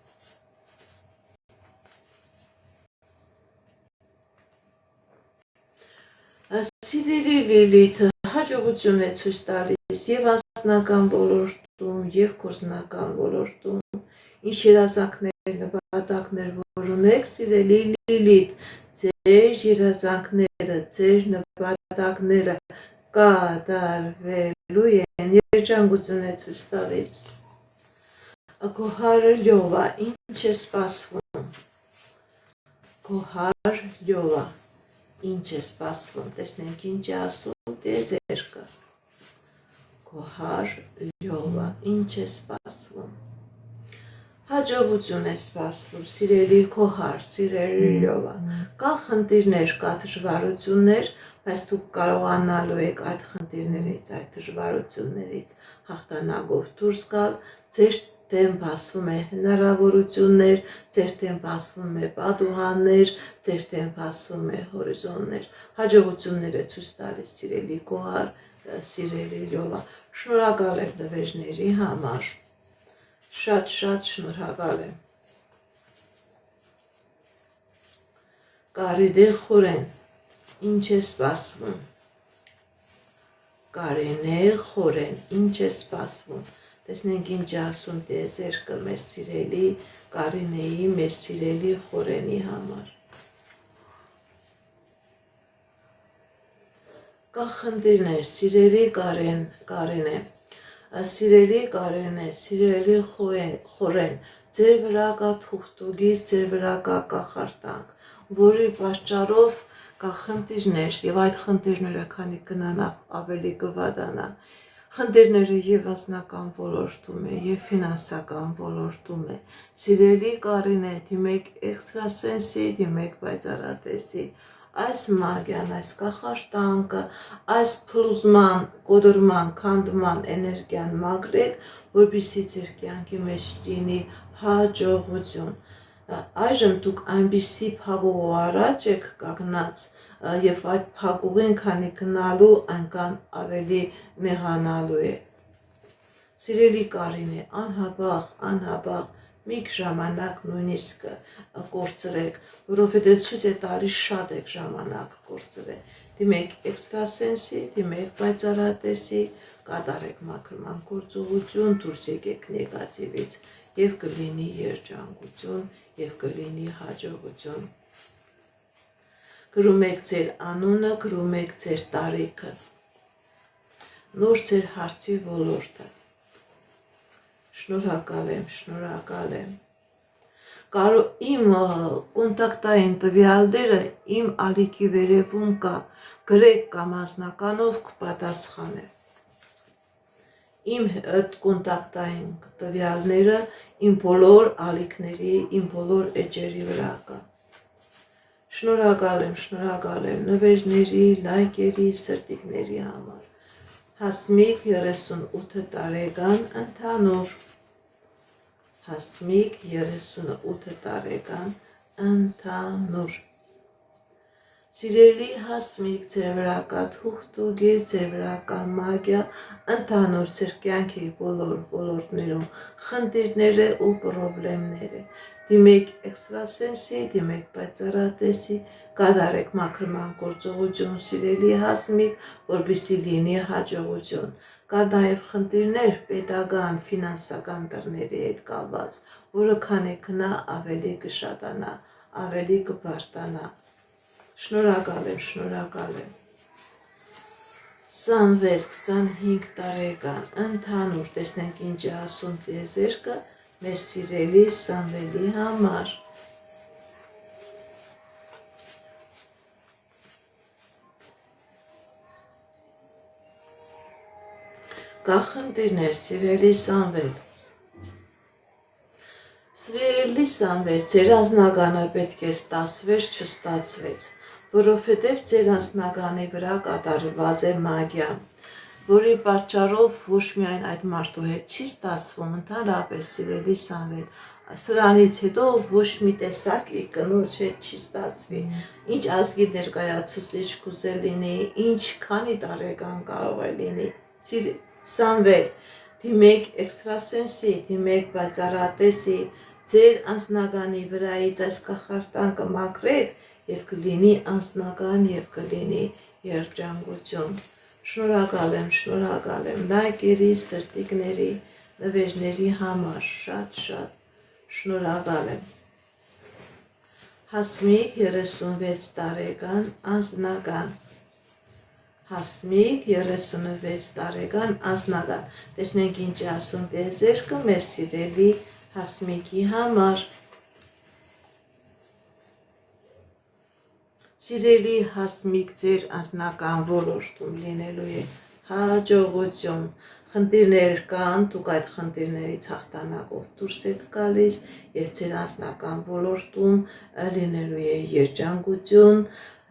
Սիրելի Լիլիթը հաջողություն է ցույց տալիս եւ անձնական ոլորտում եւ գործնական ոլորտում, ինչ երազանքներ, նպատակներ որ ունեք, սիրելի Լիլիթ, ձեր երազանքները, ձեր նպատակները կատարվելու են, երջանկություն է ցույց տալիս։ Գոհար Լյովա, ինչ է սպասվում։ Գոհար Լյովա, ինչ է սպասվում, տեսնենք ինչ է ասում տիեզերքը։ Գոհար Լյովա, ինչ է սպասվում։ Հաջողություն է սպասվում, սիրելի Գոհար, սիրելի Լյովա։ Կա խնդիրներ, կա դժվարություններ, բայց դուք կարողանալու եք այդ խնդիրներից, այդ դժվարություններից հաղթանակով դուրս գալ, ձեր դեմ բացվում է հնարավորություններ, ձեր դեմ բացվում է պատուհաններ, ձեր դեմ բացվում է հորիզոններ, հաջողություններ է ցույց տալիս սիրելի Գոհար, սիրելի Լյովա։ Շնորհակալ եմ նվերների համար, շատ շնորհակալ եմ։ Կարիդե Խորեն, ինչ է սպասվում։ Կարինե Խորեն, ինչ է սպասվում։ Տեսնենք ինչ ասում տիեզերքը մեր սիրելի Կարինեի, մեր սիրելի Խորենի համար։ Կա խնդիրներ, սիրելի Կարինե, սիրելի Կարինե, սիրելի Խորեն, ձեր վրա կա թուղթուգիր, ձեր վրա կա կախարդանք, որի պատճառով կա խնդիրներ եւ այդ խնդիրները քանի կնանա ավելի կվատանա։ Խնդիրները եւ անձնական ոլորտում է, եւ ֆինանսական ոլորտում է։ Սիրելի Կարինե, դիմեք էքստրասենսի, դիմեք պայծառատեսի, այս մագիան, այս կախարդանքը, այս փլուզման, կոդրման, քանդման էներգիան մաքրեք, որպեսզի ձեր կյանքի մեջ լինի հաջողություն։ Այժմ դուք այնպիսի փագուղու առաջ եք կանգնած եւ այդ փագուղին քանի գնալու այնքան ավելի մեղանալու է։ Սիրելի Կարինե, անհաբաղ մի ժամանակ նույնիսկ կորցրեք, որովհետև ցույց է տալիս շատ եք ժամանակ կորցրել։ Դիմեք էքստրասենսի, դիմեք պայծառատեսի, կատարեք մաքրման գործողություն, դուրս եկեք նեգատիվից եւ կլինի երջանկություն եւ կլինի հաջողություն։ Գրում եք ձեր անունը, գրում եք ձեր տարիքը, նոր ձեր հարցի ոլորտը։ Շնորհակալ եմ։ Իմ կոնտակտային տվյալները իմ ալիքի վերևում կա, գրեք կամ անձնականով կպատասխանեմ։ Իմ կոնտակտային տվյալները իմ բոլոր ալիքների, իմ բոլոր էջերի վրա կա։ Շնորհակալ եմ նվերների, լայքերի, սրտիկների համար։ Հասմիկ 38 տարեկան ընդհանուր։ Հասմիկ 38 տարեկան ընդհանուր։ Սիրելի Հասմիկ, ձեր վրա կա թուղթուգիր, ձեր վրա կա մագիա, ընդհանուր ձեր կյանքի բոլոր ոլորտներում խնդիրները ու պրոբլեմները։ Դիմեք էքստրասենսի, դիմեք պայծառատեսի, կատարեք մաքրման գործողություն, սիրելի Հասմիկ, որպեսզի լինի հաջողություն։ Կա նաև խնդիրներ պետական, ֆինանսական դռների հետ կապված, որը քանի գնա ավելի կշատանա, ավելի կբարձրանա։ Շնորհակալ եմ։ Սամվել 25 տարեկան ընդհանուր, տեսնենք ինչ է ասում տիեզերքը մեր սիրելի Սամվելի համար։ Կա խնդիրներ, սիրելի Սամվել։ Սիրելի Սամվել, ձեր անձնագանը պետք է ստացվեր, չստացվեց, որովհետև ձեր անձնագանի վրա կատարված է մագիա, որի պատճառով ոչ միայն այդ մարդու հետ չի ստացվում, ընդհանրապես սիրելի Սամվել, սրանից հետո ոչ մի տեսակի կնոջ հետ չի ստացվի, ինչ ազգի ներկայացուցիչ կուզե լինի, ինչ քանի տարեկան կարող է լինի, Սամվել, դիմեք էքստրասենսի, դիմեք պայծառատեսի, ձեր անձնագանի վրայից այս կախարդանքը մաքրեք եւ կլինի անձնական եւ կլինի երջանկություն։ Շնորհակալ եմ լայքերի, սրտիկների, նվերների համար, շատ շնորհակալ եմ։ Հասմիկ 36 տարեկան անձնական։ Հասմիկ 36 տարեկան անձնական։ Տեսնենք ինչ է ասում տիեզերքը մեր սիրելի Հասմիկի համար։ Սիրելի Հասմիկ, ձեր անձնական ոլորտում լինելու է հաջողություն, խնդիրներ կան, դուք այդ խնդիրներից հաղթանակով դուրս եք գալիս եւ ձեր անձնական ոլորտում լինելու է երջանկություն,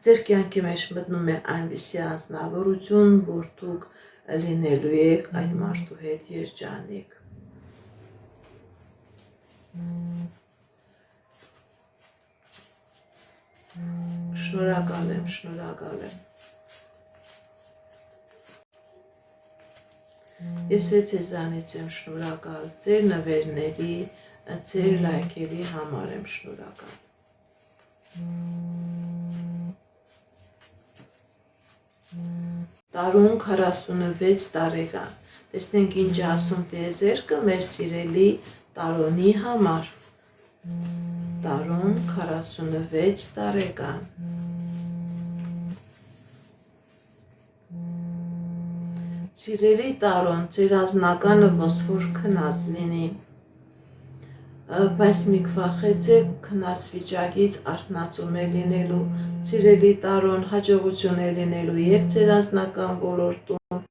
ձեր կյանքի մեջ մտնում է այնպիսի անձնավորություն, որ դուք լինելու եք այդ մարդու հետ երջանիկ։ Շնորհակալ եմ։ Ես ձեզանից եմ շնորհակալ, ձեր նվերների, ձեր լայքերի համար եմ շնորհակալ։ Տարուն 46 տարեկան, տեսնենք ինչ ասում տիեզերքը մեր սիրելի Տարոնի համար։ Տարուն 46 տարեկան։ Սիրելի Տարոն, ձեր անձնականը ոնց որ քնած լինի, բայց մի քվախեցեք քնած վիճակից արթնացում է լինելու, սիրելի Տարոն, հաջողություն է լինելու եւ ձեր անձնական ոլորտում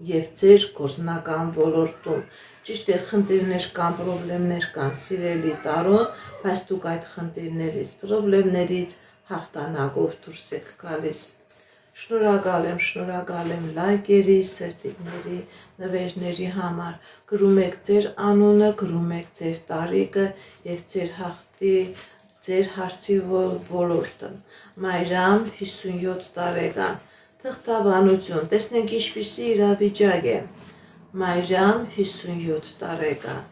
եւ ձեր գործնական ոլորտում։ Ճիշտ է, խնդիրներ կան, պրոբլեմներ կան, սիրելի Տարոն, բայց դուք այդ խնդիրներից, պրոբլեմներից հաղթանակով դուրս եք գալիս։ Շնորհակալ եմ լայքերի, սերտիկների, նվերների համար։ Գրում եք ձեր անունը, գրում եք ձեր տարիքը եւ ձեր հաղթի, ձեր հարցի ոլորտը։ Մայրամ 57 տարեկան, թղթաբանություն, տեսնենք ինչպիսի իրավիճակ է։ Մայրամ 57 տարեկան։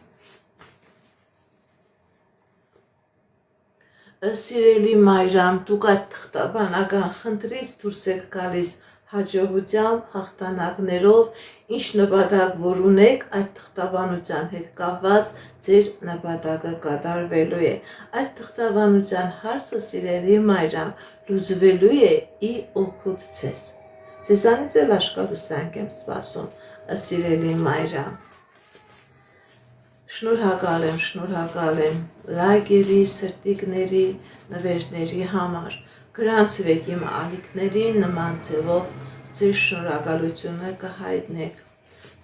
Սիրելի Մայրամ, դուք այդ թղթաբանական խնդրից դուրս եք գալիս հաջողությամբ, հաղթանակներով, ինչ նպատակ որ ունեք, այդ թղթաբանության հետ կապված ձեր նպատակը կատարվելու է։ Այդ թղթաբանության հարցը, սիրելի Մայրամ, լուծվելու է ի օգուտ ձեզ։ Ձեզանից էլ աշկալությանք եմ սպասում, սիրելի Մայրամ։ Շնորհակալ եմ լայքերի, սրտիկների, նվերների համար։ Գրանցվեք իմ ալիքներին նման ձևով ձեր շնորհակալությունը կհայտնեք։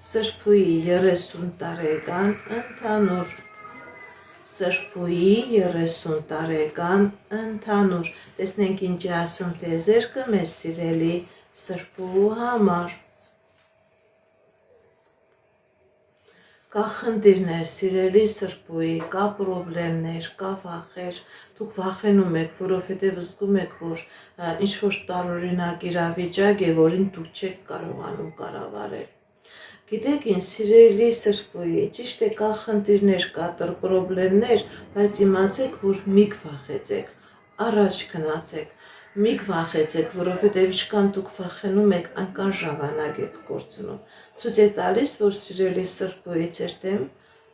Սրբուհի 30 տարեկան ընդհանուր։ Սրբուհի 30 տարեկան ընդհանուր։ Տեսնենք ինչ է ասում տեզերքը մեր սիրելի սրբուհու համար։ Կա խնդիրներ, սիրելի սրբուհի, կա պրոբլեմներ, կա վախեր, դուք վախենում եք, որովհետև զգում եք, որ ինչ-որ տարօրինակ իրավիճակ է, որին դուք չեք կարողանում կառավարել։ Գիտեք ինչ, սիրելի սրբուհի, ճիշտ է, կա խնդիրներ, կա պրոբլեմներ, բայց իմացեք, որ մի վախեցեք, առաջ գնացեք, մի վախեցեք, որովհետև ինչքան դուք վախենում եք, այնքան ժամանակ եք կորցնում։ Ցույց է տալիս, որ սիրելի սրբուհի ձեր դեմ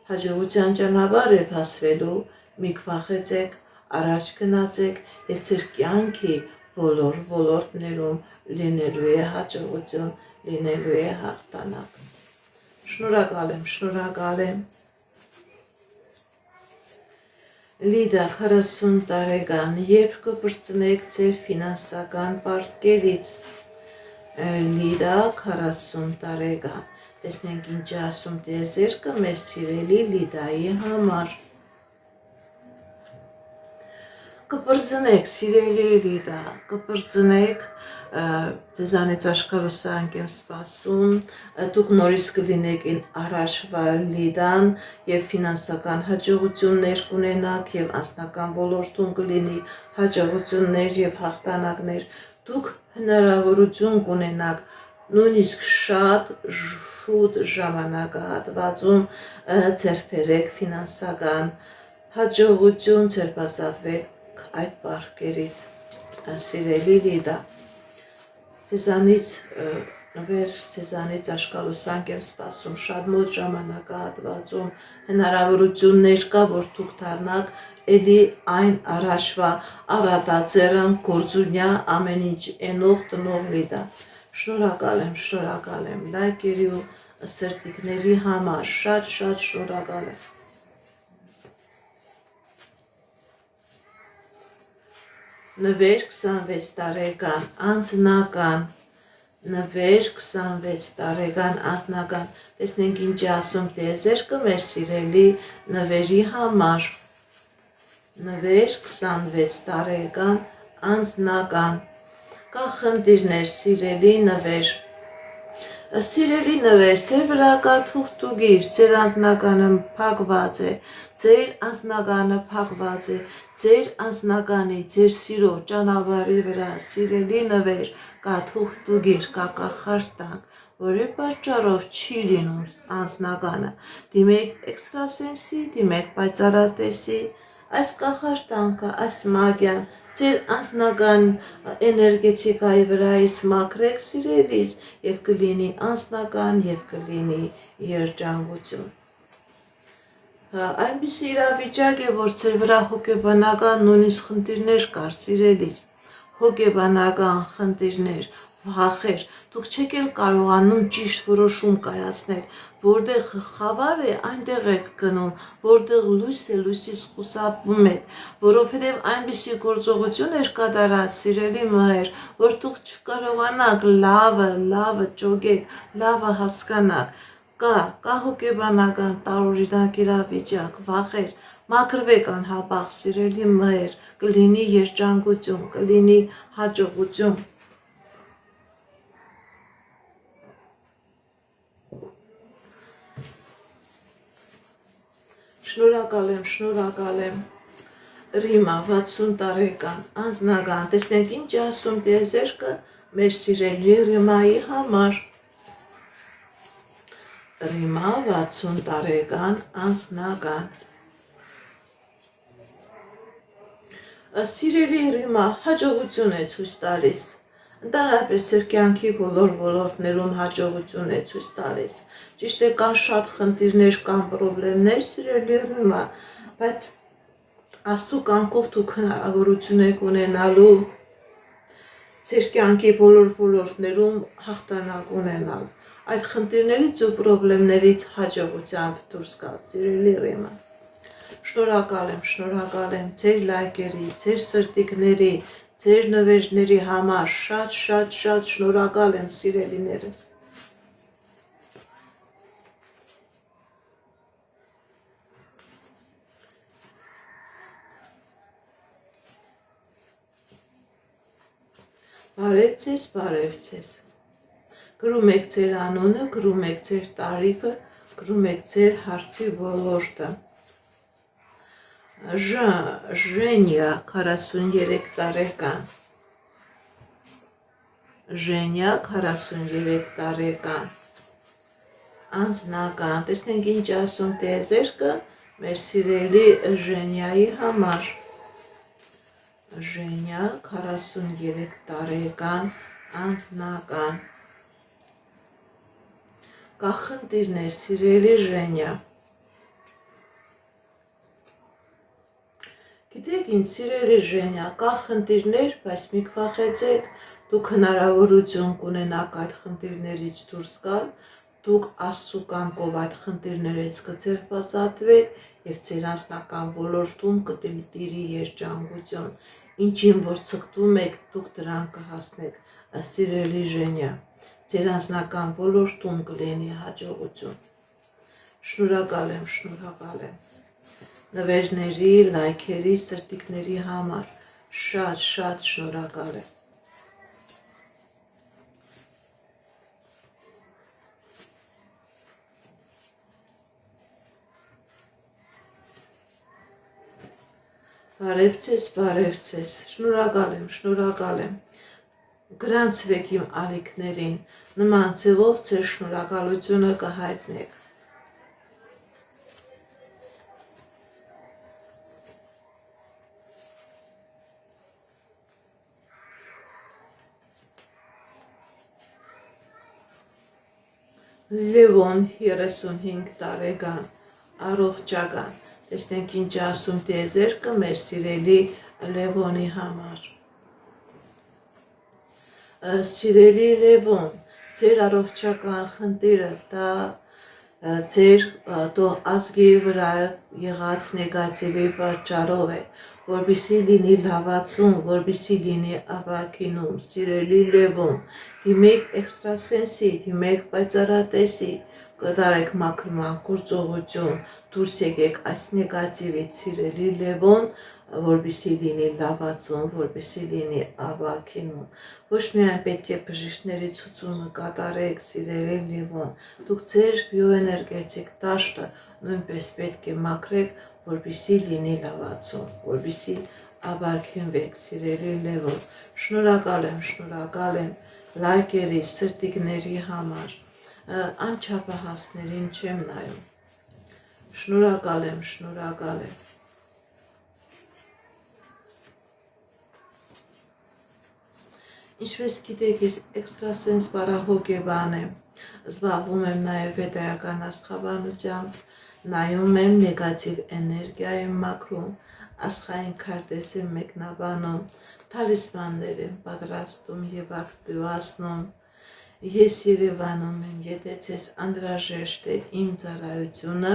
հաջողության ճանապարհ է բացվելու, մի վախեցեք, առաջ գնացեք եւ ձեր կյանքի բոլոր ոլորտներում լինելու է հաջողություն, լինելու է հաղթանակ։ Շնորհակալ եմ։ Լիդա 40 տարեկան, երբ կպրծնեք ձեր ֆինանսական պարտքերից։ Լիդա 40 տարեկան, տեսնենք ինչ է ասում տիեզերքը մեր սիրելի Լիդայի համար։ Կպրծնեք, սիրելի Լիդա, կպրծնեք, ձեզանից աշկալությանք եմ սպասում, դուք նորից կլինեք առաջվա Լիդան եւ ֆինանսական հաջողություններ կունենաք եւ անձնական ոլորտում կլինի հաջողություններ եւ հաղթանակներ, դուք հնարավորություն կունենաք նույնիսկ շատ շուտ ժամանակահատվածում ձեռք բերեք ֆինանսական հաջողություն, ձերբազատվեք այդ պարտքերից, սիրելի Լիդա, ձեզանից աշկալությանք եմ սպասում, շատ մոտ ժամանակահատվածում հնարավորություններ կա, որ դուք դառնաք էլի այն առաջվա առատաձեռն գործունյա ամեն ինչ ենող տնող Լիդա։ Շնորհակալ եմ լայքերի ու սրտիկների համար, շատ շնորհակալ եմ։ Նվեր 26 տարեկան, անձնական, նվեր 26 տարեկան, անձնական, տեսնենք ինչ է ասում տիեզերքը մեր սիրելի նվերի համար, նվեր 26 տարեկան, անձնական, կա խնդիրներ, սիրելի նվեր, ձեր վրա կա թուղթուգիր, ձեր անձնականը փակված է, ձեր անձնականի, ձեր սիրո ճանապարհի վրա, սիրելի նվեր, կա թուղթուգիր, կա կախարդանք, որի պատճառով չի լինում անձնականը, դիմեք էքստրասենսի, դիմեք պայծառատեսի, այս կախարդանքը, այս մագիան, ձեր անձնական էներգետիկայի վրայից մաքրեք սիրելիս եւ կլինի անձնական եւ կլինի երջանկություն։ Այնպիսի իրավիճակ է, որ ձեր վրա հոգեբանական նույնիսկ խնդիրներ կար սիրելիս, հոգեբանական խնդիրներ, վախեր, դուք չեք էլ կարողանում ճիշտ որոշում կայացնել, որտեղ խավար է, այնտեղ եք գնում, որտեղ լույս է, լույսից խուսափում եք, որովհետև այնպիսի գործողություն էր կատարած, սիրելի մայր, որ դուք չկարողանաք լավը ճոգեք, լավը հասկանաք, կա հոգեբանական տարօրինակ իրավիճակ, վախեր, մաքրվեք անհապաղ, սիրելի մայր, կլինի երջանկություն, կլինի հաջողություն։ շնորհակալ եմ, Ռիմա 60 տարեկան, անձնական, տեսնենք ինչ ասում տիեզերքը մեր սիրելի Ռիմայի համար, Ռիմա 60 տարեկան, անձնական, սիրելի Ռիմա հաջողություն է ցույց տալիս, ընդհանրապես ձեր կյանքի բոլոր ոլորտներում հաջողություն է ցույց տալիս, ճիշտ է կան շատ խնդիրներ, կան պրոբլեմներ, սիրելի Ռիմա, բայց Աստծո կամքով դուք հնարավորություն եք ունենալու ձեր կյանքի բոլոր ոլորտներում հաղթանակ ունենալ, այդ խնդիրներից ու պրոբլեմներից հաջողությամբ դուրս գալ, սիրելի Ռիմա, շնորհակալ եմ ձեր լայքերի, ձեր սրտիկների, ձեր նվերների համար, շատ շնորհակալ եմ սիրելիներս։ Բարև ձեզ, գրում եք ձեր անունը, գրում եք ձեր տարիքը, գրում եք ձեր հարցի ոլորտը, Ժենյա 43 տարեկան, Ժենյա 43 տարեկան, անձնական, տեսնենք ինչ ասում տիեզերքը մեր սիրելի Ժենյայի համար, Ժենյա 43 տարեկան, անձնական, կա խնդիրներ, սիրելի Ժենյա, գիտեք ինչ սիրելի Ժենյա, կա խնդիրներ, բայց մի քվախեցեք, դուք հնարավորություն կունենաք այդ խնդիրներից դուրս գալ, դուք Աստծո կամքով այդ խնդիրներից կձերբազատվեք եւ ձեր անձնական ոլորտում կտիրի երջանկություն, ինչին որ ցկտում եք, դուք դրան կհասնեք, սիրելի Ժենյա, ձեր անձնական ոլորտում կլինի հաջողություն, շնորհակալ եմ, նվերների, լայքերի, սրտիկների համար, շատ շնորհակալ եմ, Բարև ձեզ, շնորհակալ եմ, գրանցվեք իմ ալիքներին, նման ձևով ձեր շնորհակալությունը կհայտնեք, Լևոն 35 տարեկան, առողջական, տեսնենք ինչ ասում տիեզերքը մեր սիրելի Լևոնի համար, սիրելի Լևոն, ձեր առողջական խնդիրը դա ձեր ազգի վրա եղած նեգատիվի պատճառով է, որպեսզի լինի լավացում, որպեսզի լինի ապաքինում, սիրելի Լևոն, դիմեք էքստրասենսի, դիմեք պայծառատեսի, կատարեք մաքրման գործողություն, դուրս եկեք այս նեգատիվից, սիրելի Լևոն, որպեսզի լինի լավացում, որպեսզի լինի ապաքինում, ոչ միայն պետք է բժիշկների ցուցումը կատարեք, սիրելի Լևոն, դուք ձեր բիոէներգետիկ դաշտը նույնպես պետք է մաքրեք, որպեսզի լինի լավացում, որպեսզի ապաքինվեք, սիրելի Լևոն, շնորհակալ եմ լայքերի, սրտիկների համար, անչափահասներին չեմ նայում, շնորհակալ եմ, Ինչպես գիտեք, ես էքստրասենս բարահոգեբան եմ, զբաղվում եմ նաև վեդայական աստղաբանությամբ, նայում եմ նեգատիվ էներգիայի մաքրում, աստղային քարտեզ եմ մեկնաբանում, թալիսմաններ եմ պատրաստում եւ ակտիվացնում, ես Երևանում եմ, եթե ձեզ անհրաժեշտ է իմ ծառայությունը,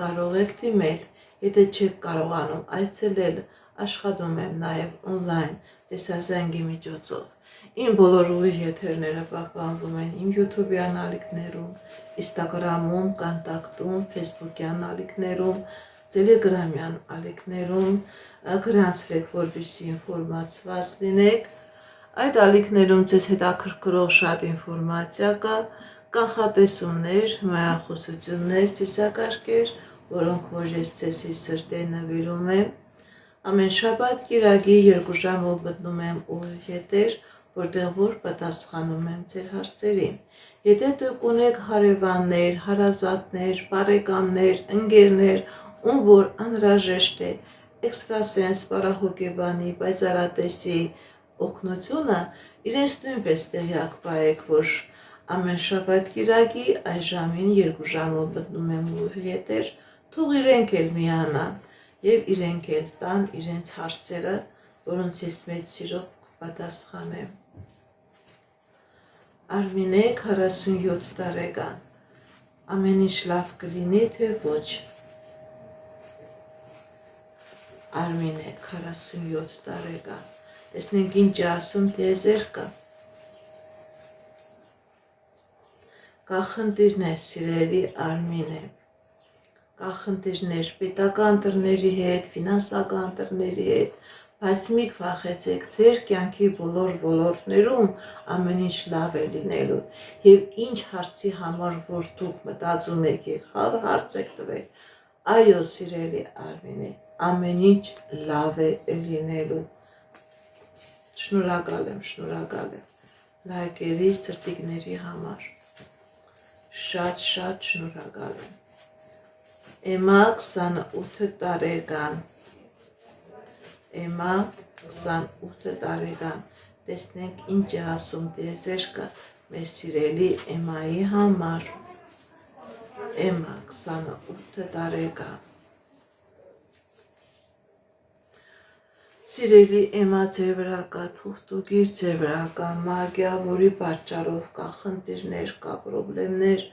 կարող եք դիմել, եթե չեք կարողանում այցելել, աշխատում եմ նաև օնլայն տեսազանգի միջոցով, իմ բոլոր ուղիղ եթերները պահպանվում են իմ YouTube-յան ալիքներում, Instagram-ում, Կոնտակտում, Facebook-յան ալիքներում, Telegram-յան ալիքներում, գրանցվեք, որպեսզի ինֆորմացված լինեք, այդ ալիքներում ձեզ հետաքրքրող շատ ինֆորմացիա կա, կանխատեսումներ, մայախոսություններ, ծիսակարգեր, որոնք որ ես ձեզի սրտե նվիրում եմ։ Ամեն շաբաթ կիրակի 2 ժամով մտնում եմ ուղիղ եթեր, որտեղ որ պատասխանում եմ ձեր հարցերին։ Եթե դուք ունեք հարևաններ, հարազատներ, բարեկամներ, ընկերներ, ում որ անհրաժեշտ է էքստրասենս, պարահոգեբանի, պայծառատեսի օգնությունը, իրենց նույնպես տեղյակ պահեք, որ ամեն շաբաթ կիրակի այս ժամին 2 ժամով մտնում եմ ուղիղ եթեր, թող իրենք էլ միանան եւ իրենք էլ տան իրենց հարցերը, որոնց ես մեծ սիրով կպատասխանեմ։ Արմինե 47 տարեկան։ Ամեն ինչ լավ կլինի, թե ոչ։ Արմինե 47 տարեկան։ Տեսնենք ինչ է ասում տիեզերքը։ Կա խնդիրներ, սիրելի Արմինե։ Կա խնդիրներ պետական դռների հետ, ֆինանսական դռների հետ, բայց մի վախեցեք, ձեր կյանքի բոլոր ոլորտներում ամեն ինչ լավ է լինելու եւ ինչ հարցի համար որ դուք մտածում եք եւ հարց եք տվել, այո սիրելի Արմինե, ամեն ինչ լավ է լինելու։ Շնորհակալ եմ լայքերի սրտիկների համար, շատ շնորհակալ եմ։ Էմա 28 տարեկան, Էմա 28 տարեկան, տեսնենք ինչ է ասում տիեզերքը մեր սիրելի Էմայի համար, Էմա 28 տարեկան, սիրելի Էմա ձեր վրա կա թուղթուկիր, ձեր վրա կա մագիա, որի պատճառով կա խնդիրներ, կա պրոբլեմներ,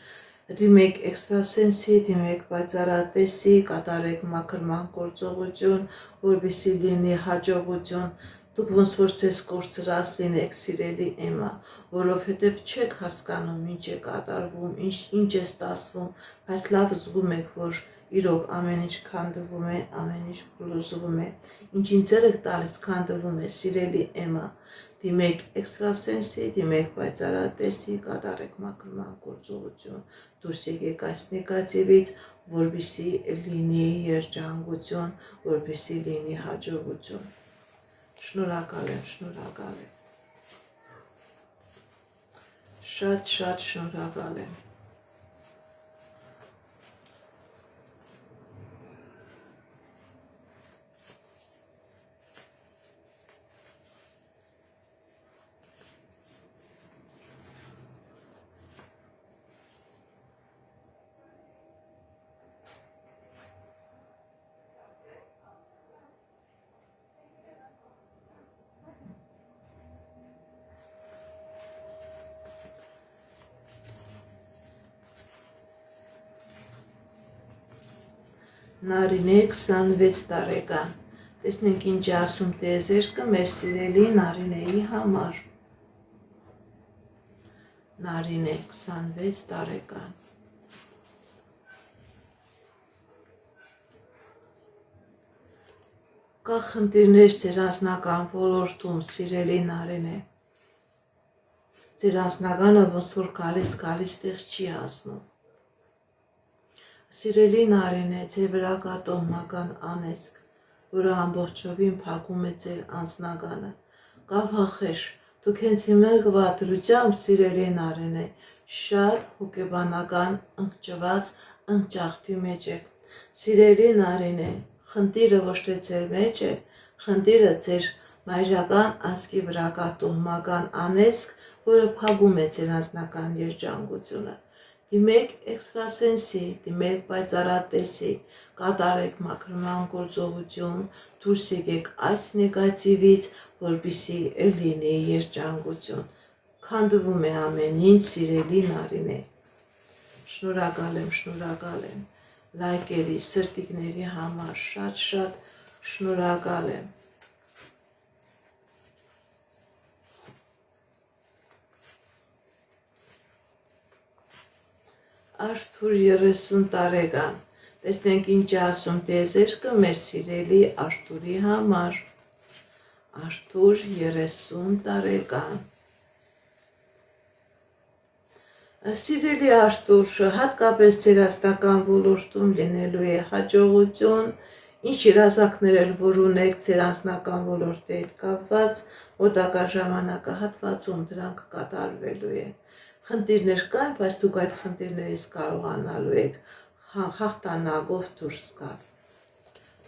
դիմեք էքստրասենսի, դիմեք պայծառատեսի, կատարեք մաքրման գործողություն, որպեսզի լինի հաջողություն, դուք ոնց որ ձեզ կորցրած լինեք, սիրելի Էմա, որովհետև չեք հասկանում ինչ է կատարվում, ինչ է ստացվում, բայց լավ զգում եք, որ իրոք ամեն ինչ քանդվում է, ամեն ինչ փլուզվում է, ինչին ձեռք տալիս քանդվում է, սիրելի Էմա, դիմեք էքստրասենսի, դիմեք պայծառատեսի, կատարեք մաքրման գործողություն, դուրս եկեք այս նեգատիվից, որպեսզի լինի երջանկություն, որպեսզի լինի հաջողություն։ Շնորհակալ եմ։ Շատ շնորհակալ եմ։ Նարինե 26 տարեկան, տեսնենք ինչ է ասում տիեզերքը մեր սիրելի Նարինեի համար, Նարինե 26 տարեկան, կա խնդիրներ ձեր անձնական ոլորտում, սիրելի Նարինե, ձեր անձնականը ոնց որ գալիս տեղ չի հասնում, սիրելի Նարինե, ձեր վրա կա տոհմական անեծք, որը ամբողջովին փակում է ձեր անձնականը, կա վախեր, դուք հենց հիմա դրությամբ, սիրելի Նարինե, շատ հոգեբանական ընկճված ընկճախտի մեջ եք, սիրելի Նարինե, խնդիրը ոչ թե ձեր մեջ է, խնդիրը ձեր մայրական ազգի վրա կա տոհմական անեծք, որը փակում է ձեր անձնական երջանկությունը, դիմեք էքստրասենսի, դիմեք պայծառատեսի, կատարեք մաքրման գործողություն, դուրս եկեք այս նեգատիվից, որպեսզի լինի երջանկություն, քանդվում է ամեն ինչ, սիրելի Նարինե, շնորհակալ եմ, լայքերի, սրտիկների համար, շատ շնորհակալ եմ, Արթուր 30 տարեկան, տեսնենք ինչ է ասում տիեզերքը մեր սիրելի Արթուրի համար, Արթուր 30 տարեկան, Սիրելի Արտուր, հատկապես ձեր ասնական ոլորտում լինելու է հաջողություն, ինչ երազանքներ էլ որ ունեք ձեր անձնական ոլորտի հետ կապված, մոտակա ժամանակահատվածում դրանք կատարվելու են։ Խնդիրներ կան, բայց դուք այդ խնդիրներից կարողանալու եք հաղթանակով դուրս գալ։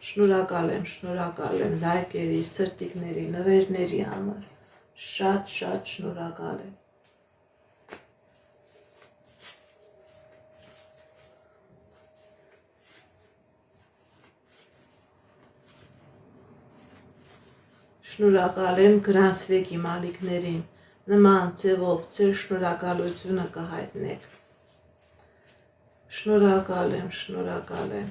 Շնորհակալ եմ լայքերի, սրտիկների, նվերների համար։ Շատ շնորհակալ եմ։ Շնորհակալ եմ գրանցվեք իմ ալիքներին, նման ձևով ձեր շնորհակալությունը կհայտնեք։ Շնորհակալ եմ։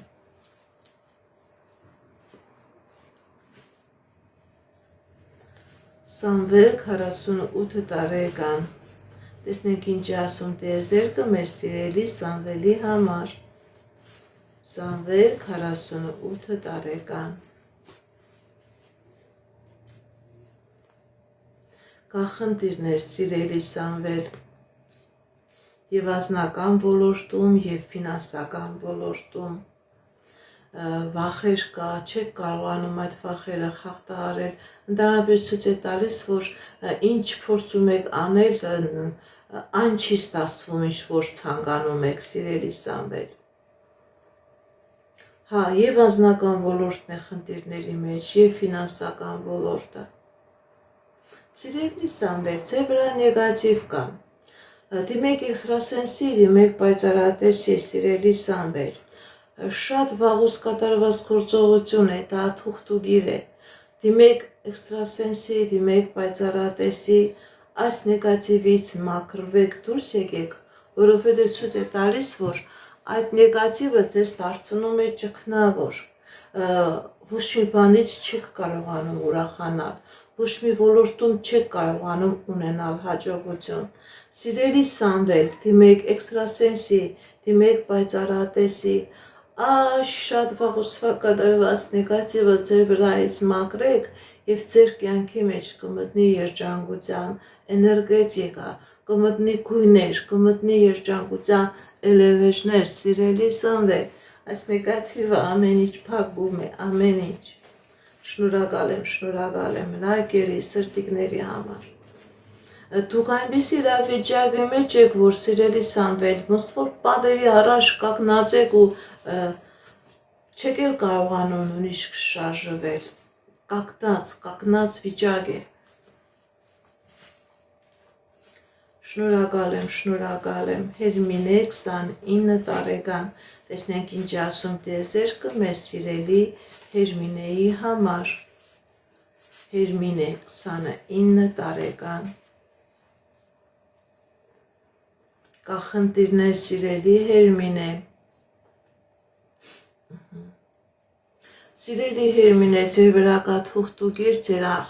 Սամվել 48 տարեկան, տեսնենք ինչ ասում տիեզերքը մեր սիրելի Սամվելի համար։ Սամվել 48 տարեկան։ Կա խնդիրներ սիրելի Սամվել, եւ անձնական ոլորտում եւ ֆինանսական ոլորտում վախեր կա, չեք կարողանում այդ վախերը հաղթահարել, ընդհանրապես ցույց է տալիս, որ ինչ փորձում եք անել, այն չի ստացվում, ինչ որ ցանկանում եք, սիրելի Սամվել։ Հա, եւ անձնական ոլորտն է խնդիրների մեջ, եւ ֆինանսական ոլորտը։ Սիրելի Սամվել, ձեր վրա նեգատիվ կա։ Դիմեք էքստրասենսի, դիմեք պայծառատեսի, սիրելի Սամվել։ Շատ վաղուց կատարված գործողություն է, դա թուղթուգիր է։ Դիմեք էքստրասենսի, դիմեք պայծառատեսի, այս նեգատիվից մաքրվեք, դուրս եկեք, որովհետև ցույց է տալիս, որ այդ նեգատիվը ձեզ դարձնում է ճգնավոր։ Ոչ մի բանից չեք կարողանում ուրախանալ, ոչ մի ոլորտում չեք կարողանում ունենալ հաջողություն։ Սիրելի Սամվել, դիմեք էքստրասենսի, դիմեք պայծառատեսի, այս շատ վաղուց կատարված նեգատիվը ձեր վրայից մաքրեք եւ ձեր կյանքի մեջ կմտնի երջանկության էներգետիկա, կմտնի գույներ, կմտնի երջանկության էլևեշներ, սիրելի Սամվել, այս նեգատիվը ամեն ինչ փակում է, ամեն ինչ։ Շնորհակալ եմ լայքերի, սրտիկների համար։ Դուք այնպիսի իրավիճակի մեջ եք, որ սիրելի Սամվել, ոնց որ պատերի առաջ կանգնած եք ու չեք էլ կարողանում նույնիսկ շարժվել, կակնած վիճակ է։ Շնորհակալ եմ, Հերմինե 29 տարեկան, տեսնենք ինչ ասում տիեզերքը մեր սիրելի Հերմինեի համար։ Հերմինե 29 տարեկան։ Կա խնդիրներ սիրելի Հերմինե։ Սիրելի Հերմինե, ձեր վրա կա թուղթուգիր,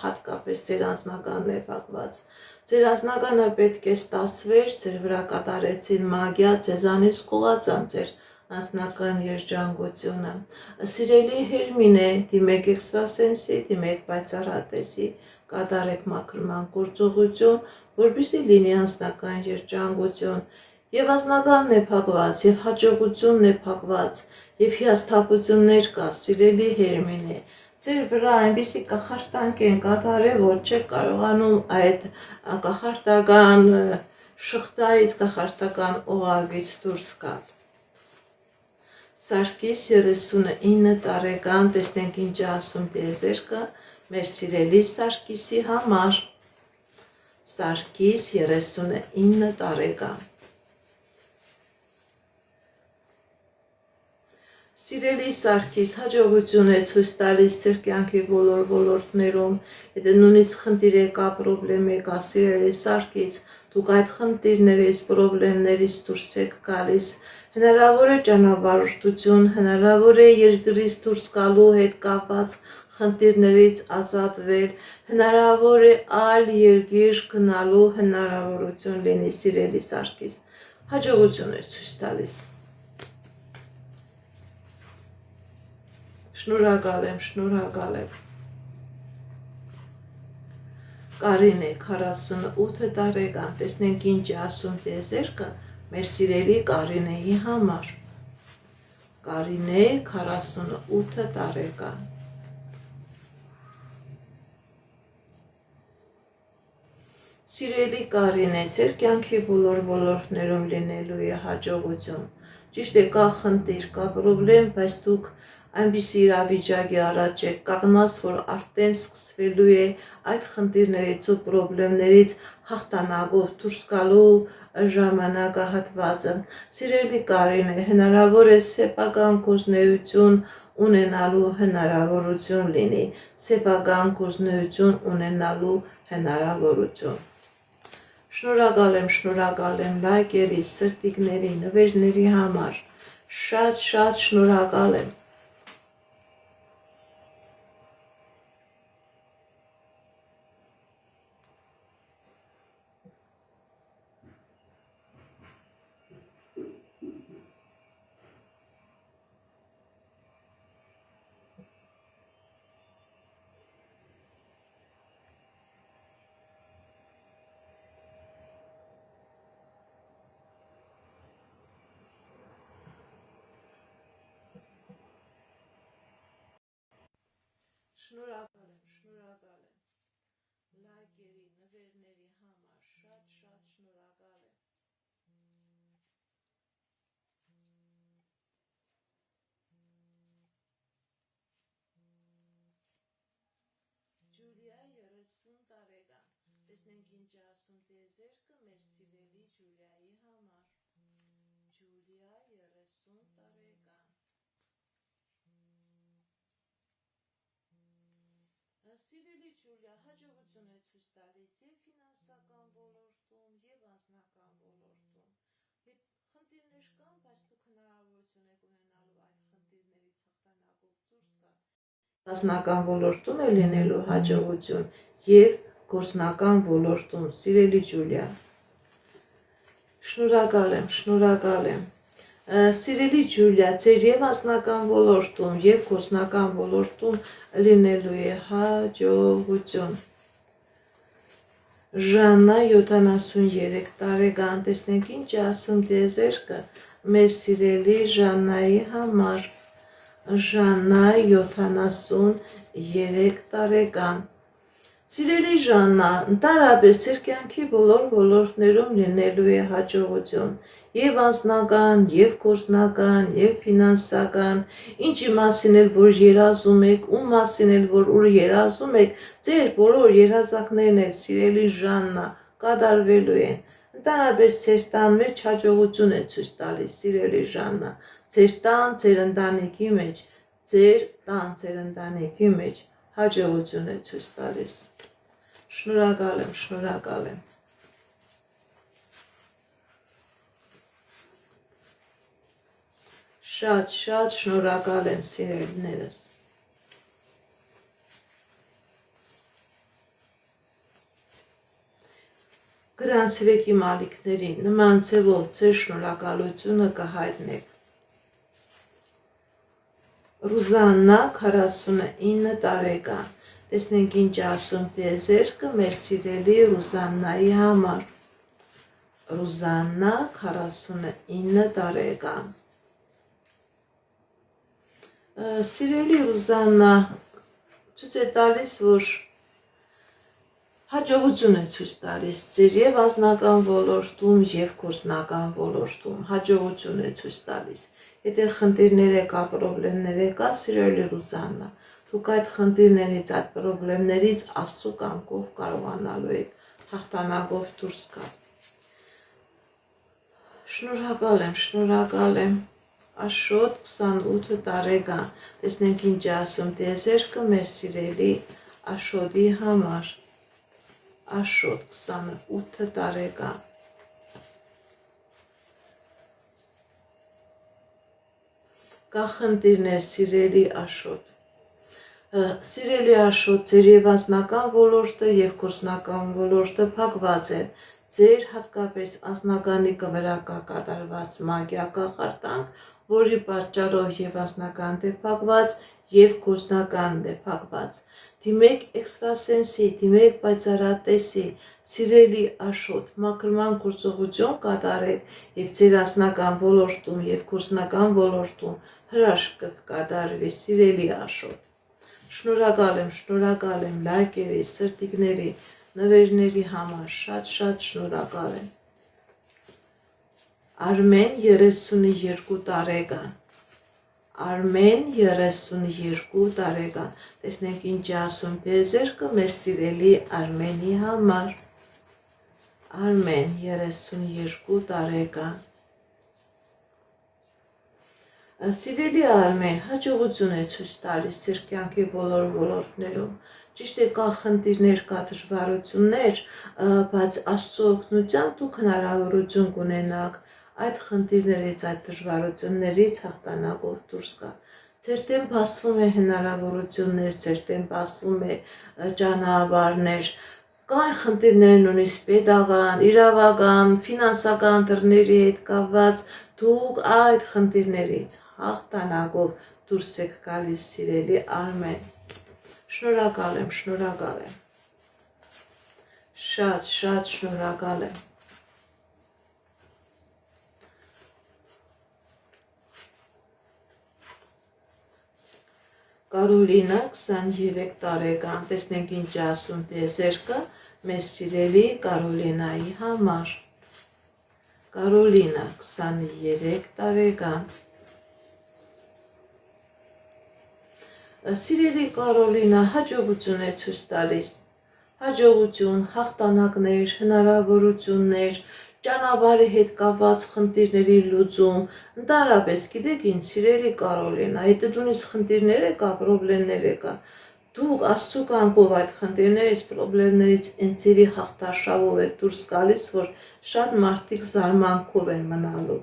հատկապես ձեր անձնականն է փակված։ Ձեր անձնականը պետք է ստացվեր, ձեր վրա կատարեցին մագիա, ձեզանից կողացան ձեր անձնական երջանկությունը։ Սիրելի Հերմինե, դիմեք էքստրասենսի, դիմեք պայծառատեսի, կատարեք մաքրման գործողություն, որպեսզի լինի անձնական երջանկություն։ Եվ անձնականն է փակված, եւ հաջողությունն է փակված, եւ հիասթափություններ կա, սիրելի Հերմինե։ Ձեր վրա այնպիսի կախարդանք են կատարել, որ չեք կարողանում այդ կախարդական շղթայից, կախարդական օղակից դուրս գալ։ Սարգիս 39 տարեկան, տեսնենք ինչ ասում տիեզերքը մեր սիրելի Սարգիսի համար։ Սարգիս 39 տարեկան։ Սիրելի Սարգիս, հաջողություն է ցույց տալիս ձեր կյանքի բոլոր ոլորտներում, եթե նույնիսկ խնդիր եկա, պրոբլեմ եկա, սիրելի Սարգիս, դուք այդ խնդիրներից, պրոբլեմներից դուրս եք գալիս, հնարավոր է ճանապարհորդություն, հնարավոր է երկրից դուրս գալու հետ կապված խնդիրներից ազատվել, հնարավոր է այլ երկիր գնալու հնարավորություն լինի, սիրելի Սարգիս, հաջողություն է ցույց տալիս։ Շնորհակալ եմ։ Կարինե 48 տարեկան, տեսնենք ինչ ասում տիեզերքը մեր սիրելի Կարինեի համար։ Կարինե 48 տարեկան։ Սիրելի Կարինե, ձեր կյանքի բոլոր ոլորտներում լինելու է հաջողություն։ Ճիշտ է, կա խնդիր, կա պրոբլեմ, բայց դուք այնպիսի իրավիճակի առաջ եք կանգնած, որ արդեն սկսվելու է այդ խնդիրներից ու պրոբլեմներից հաղթանակով դուրս գալու ժամանակահատվածը։ Սիրելի Կարինե, հնարավոր է սեփական գործունեություն ունենալու հնարավորություն լինի, սեփական գործունեություն ունենալու հնարավորություն։ Շնորհակալ եմ լայքերի, սրտիկների, նվերների համար, շատ շնորհակալ եմ։ Շնորհակալ եմ լայքերի, նվերների համար, շատ շնորհակալ եմ։ Ջուլիա 30 տարեկան, տեսնենք ինչ ասում տիեզերքը մեր սիրելի Ջուլիայի համար։ Ջուլիա 30 տարեկան։ Սիրելի Ջուլիա, հաջողություն է ցույց տալիս եւ ֆինանսական ոլորտում եւ անձնական ոլորտում։ Խնդիրներ կան, բայց դուք հնարավորություն եք ունենալու այդ խնդիրներից հաղթանակով դուրս գալ։ Անձնական ոլորտում է լինելու հաջողություն եւ գործնական ոլորտում, սիրելի Ջուլիա։ Շնորհակալ եմ։ Սիրելի Ջուլիա, ձեր եւ անձնական ոլորտում եւ գործնական ոլորտում լինելու է հաջողություն։ Ժաննա 73 տարեկան, տեսնենք ինչ ասում տիեզերքը մեր սիրելի Ժաննայի համար։ Ժաննա 73 տարեկան։ Սիրելի Ժաննա, ընդհանրապես ձեր կյանքի բոլոր ոլորտներում լինելու է հաջողություն, եւ անձնական, եւ գործնական, եւ ֆինանսական, ինչի մասին էլ որ երազում եք, ում մասին էլ որ երազում եք, ձեր բոլոր երազանքներն էլ, սիրելի Ժաննա, կատարվելու են։ Ընդհանրապես ձեր տան մեջ հաջողություն է ցույց տալիս, սիրելի Ժաննա, ձեր տան, ձեր ընտանիքի մեջ, ձեր ընտանիքի մեջ հաջողություն է ցույց տալիս։ Շնորհակալ եմ։ Շատ շնորհակալ եմ, սիրելիներս։ Գրանցվեք իմ ալիքներին, նման ձևով ձեր շնորհակալությունը կհայտնեք։ Ռուզաննա 49 տարեկան, տեսնենք ինչ ասում տիեզերքը մեր սիրելի Ռուզաննայի համար։ Ռուզաննա 49 տարեկան։ Սիրելի Ռուզաննա, ցույց է տալիս, որ հաջողություն է ցույց տալիս ձեր եւ անձնական ոլորտում եւ գործնական ոլորտում, հաջողություն է ցույց տալիս։ Եթե խնդիրներ կա, պրոբլեմներ կա, սիրելի Ռուզաննա, դուք այդ խնդիրներից, այդ պրոբլեմներից Աստծո կամքով կարողանալու եք հաղթանակով դուրս գալ։ Շնորհակալ եմ։ Աշոտ 28 տարեկան, տեսնենք ինչ ասում տիեզերքը մեր սիրելի Աշոտի համար։ Աշոտ 28 տարեկան։ Կա խնդիրներ, սիրելի Աշոտ։ Սիրելի Աշոտ, ձեր եւ անձնական ոլորտը եւ գործնական ոլորտը փակված է։ Ձեր հատկապես անձնականի վրա կա կատարված մագիա կախարդանք, որի պատճառով եւ անձնական փակված եւ գործնականն է փակված։ Դիմեք էքստրասենսի, դիմեք պայծառատեսի, սիրելի աշոտ, մաքրման գործողություն կատարեք եւ ձեր անձնական ոլորտում եւ գործնական ոլորտում հրաշք կկատարվի, սիրելի աշոտ։ Շնորհակալ եմ լայքերի, սրտիկների, նվերների համար, շատ շնորհակալ եմ։ Արմեն 32 տարեկան։ Արմեն 32 տարեկան։ Տեսնենք ինչ ասում տիեզերքը մեր սիրելի Արմենի համար։ Արմեն 32 տարեկան։ Սիրելի Արմեն, հաջողություն է ցույց տալիս ձեր կյանքի բոլոր ոլորտներում։ Ճիշտ է, կա խնդիրներ, կա դժվարություններ, բայց Աստծո օգնությամբ դուք հնարավորություն կունենաք այդ խնդիրներից, այդ դժվարություններից հաղթանակով դուրս գալ։ Ձեր դեմ բացվում է հնարավորություններ, ձեր դեմ բացվում է ճանապարհներ, կան խնդիրներ նույնիսկ պետական, իրավական, ֆինանսական դռների հետ կապված, դուք այդ խնդիրներից հաղթանակով դուրս եք գալիս, սիրելի Արմեն։ Շնորհակալ եմ։ Շատ շնորհակալ եմ։ Կարոլինա 23 տարեկան, տեսնենք ինչ ասում տիեզերքը մեր սիրելի Կարոլինայի համար։ Կարոլինա 23 տարեկան։ Սիրելի Կարոլինա, հաջողություն է ցույց տալիս։ Հաջողություն, հաղթանակներ, հնարավորություններ, ճանապարհի հետ կապված խնդիրների լուծում, ընդհանրապես գիտեք ինչ, սիրելի Կարոլինա, եթե դունից խնդիրներ եկա, պրոբլեմներ եկա, դուք Աստծո կամքով այդ խնդիրներից, պրոբլեմներից ինձևի հաղթարշավով եք դուրս գալիս, որ շատ մարդիկ զարմանքով են մնալու։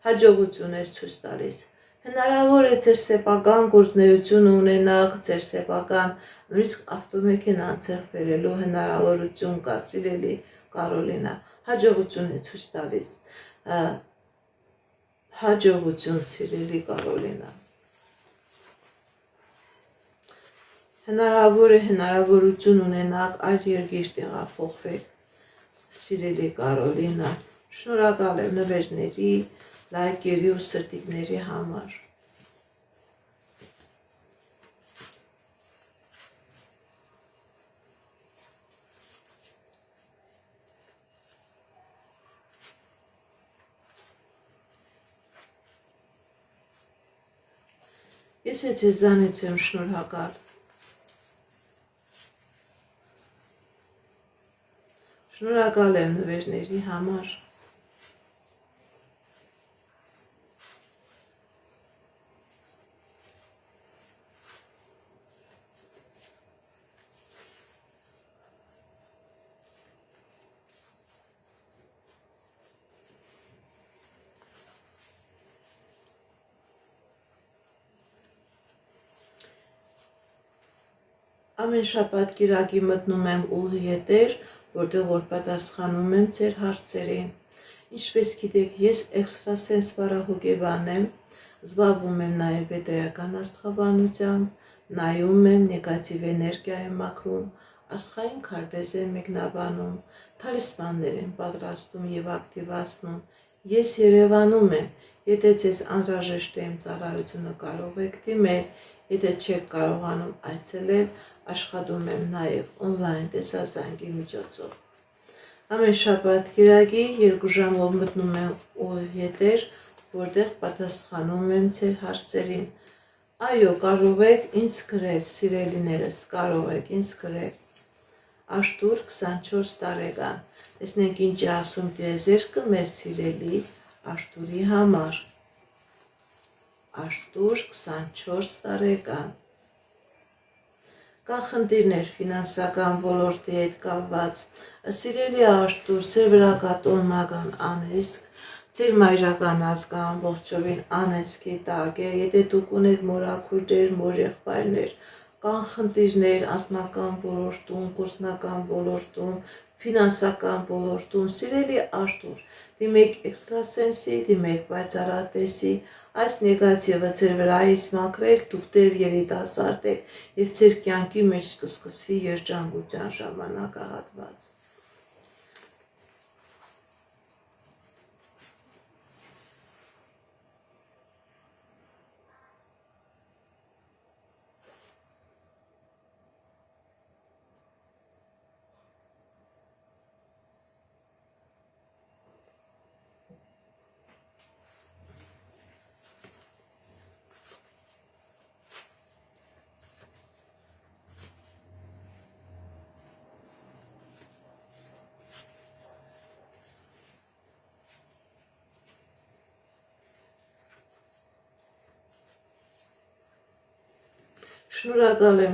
Հաջողություն է ցույց տալիս։ Հնարավոր է ձեր սեփական գործունեություն ունենաք, ձեր սեփական նույնիսկ ավտոմեքենա ձեռք բերելու հնարավորություն կա, սիրելի Կարոլինա, հաջողություն է ցույց տալիս։ Հաջողություն, սիրելի Կարոլինա։ Հնարավոր է հնարավորություն ունենաք այլ երկիր տեղափոխվեք, սիրելի Կարոլինա։ Շնորհակալ եմ նվերների, լայքերի ու սրտիկների համար։ Ես ձեզանից եմ շնորհակալ։ Շնորհակալ եմ նվերների համար։ Ամեն շաբաթ կիրակի մտնում եմ ուղի եթեր, որտեղ որ պատասխանում եմ ձեր հարցերին։ Ինչպես գիտեք, ես էքստրասենս վարահոգեբան եմ, զբաղվում եմ նաև վեդայական աստղաբանությամբ, նայում եմ նեգատիվ էներգիայի մաքրում, աստղային քարտեզ եմ մեկնաբանում, թալիսմաններ եմ պատրաստում եւ ակտիվացնում։ Ես Երևանում եմ, եթե ձեզ անհրաժեշտ է իմ ծառայությունը կարող եք դիմել, եթե չեք կարողանում այցելել, աշխատում եմ նաև on-line տեսազանգի միջոցով։ Ամեն շաբաթ կիրակի 2 ժամով մտնում եմ եթեր, որտեղ պատասխանում եմ ձեր հարցերին։ Այո, կարող եք ինձ գրել, սիրելիներս, կարող եք ինձ գրել։ Աշտուր 24 տարեկան։ Տեսնենք ինչ է ասում տիեզերքը մեր սիրելի Աշտուրի համար։ Աշտուր 24 տարեկան։ Կա խնդիրներ ֆինանսական ոլորտի հետ կապված, սիրելի Աշտուր, ձեր վրա կա տոնական անեծք, ձեր մայրական ազգը ամբողջովին անեծքի տակ է, եթե դուք ունեք մորաքույրներ, մորեղբայրներ, կան խնդիրներ անձնական ոլորտում, գործնական ոլորտում, ֆինանսական ոլորտում, սիրելի Աշտուր, դիմեք էքստրասենսի, դիմեք պայծառատեսի, Այս նեգատիվը ձեր վրայից մաքրեք, դուք դեռ երիտասարդ եք և ձեր կյանքի մեջ կսկսվի երջանկության ժամանակահատված։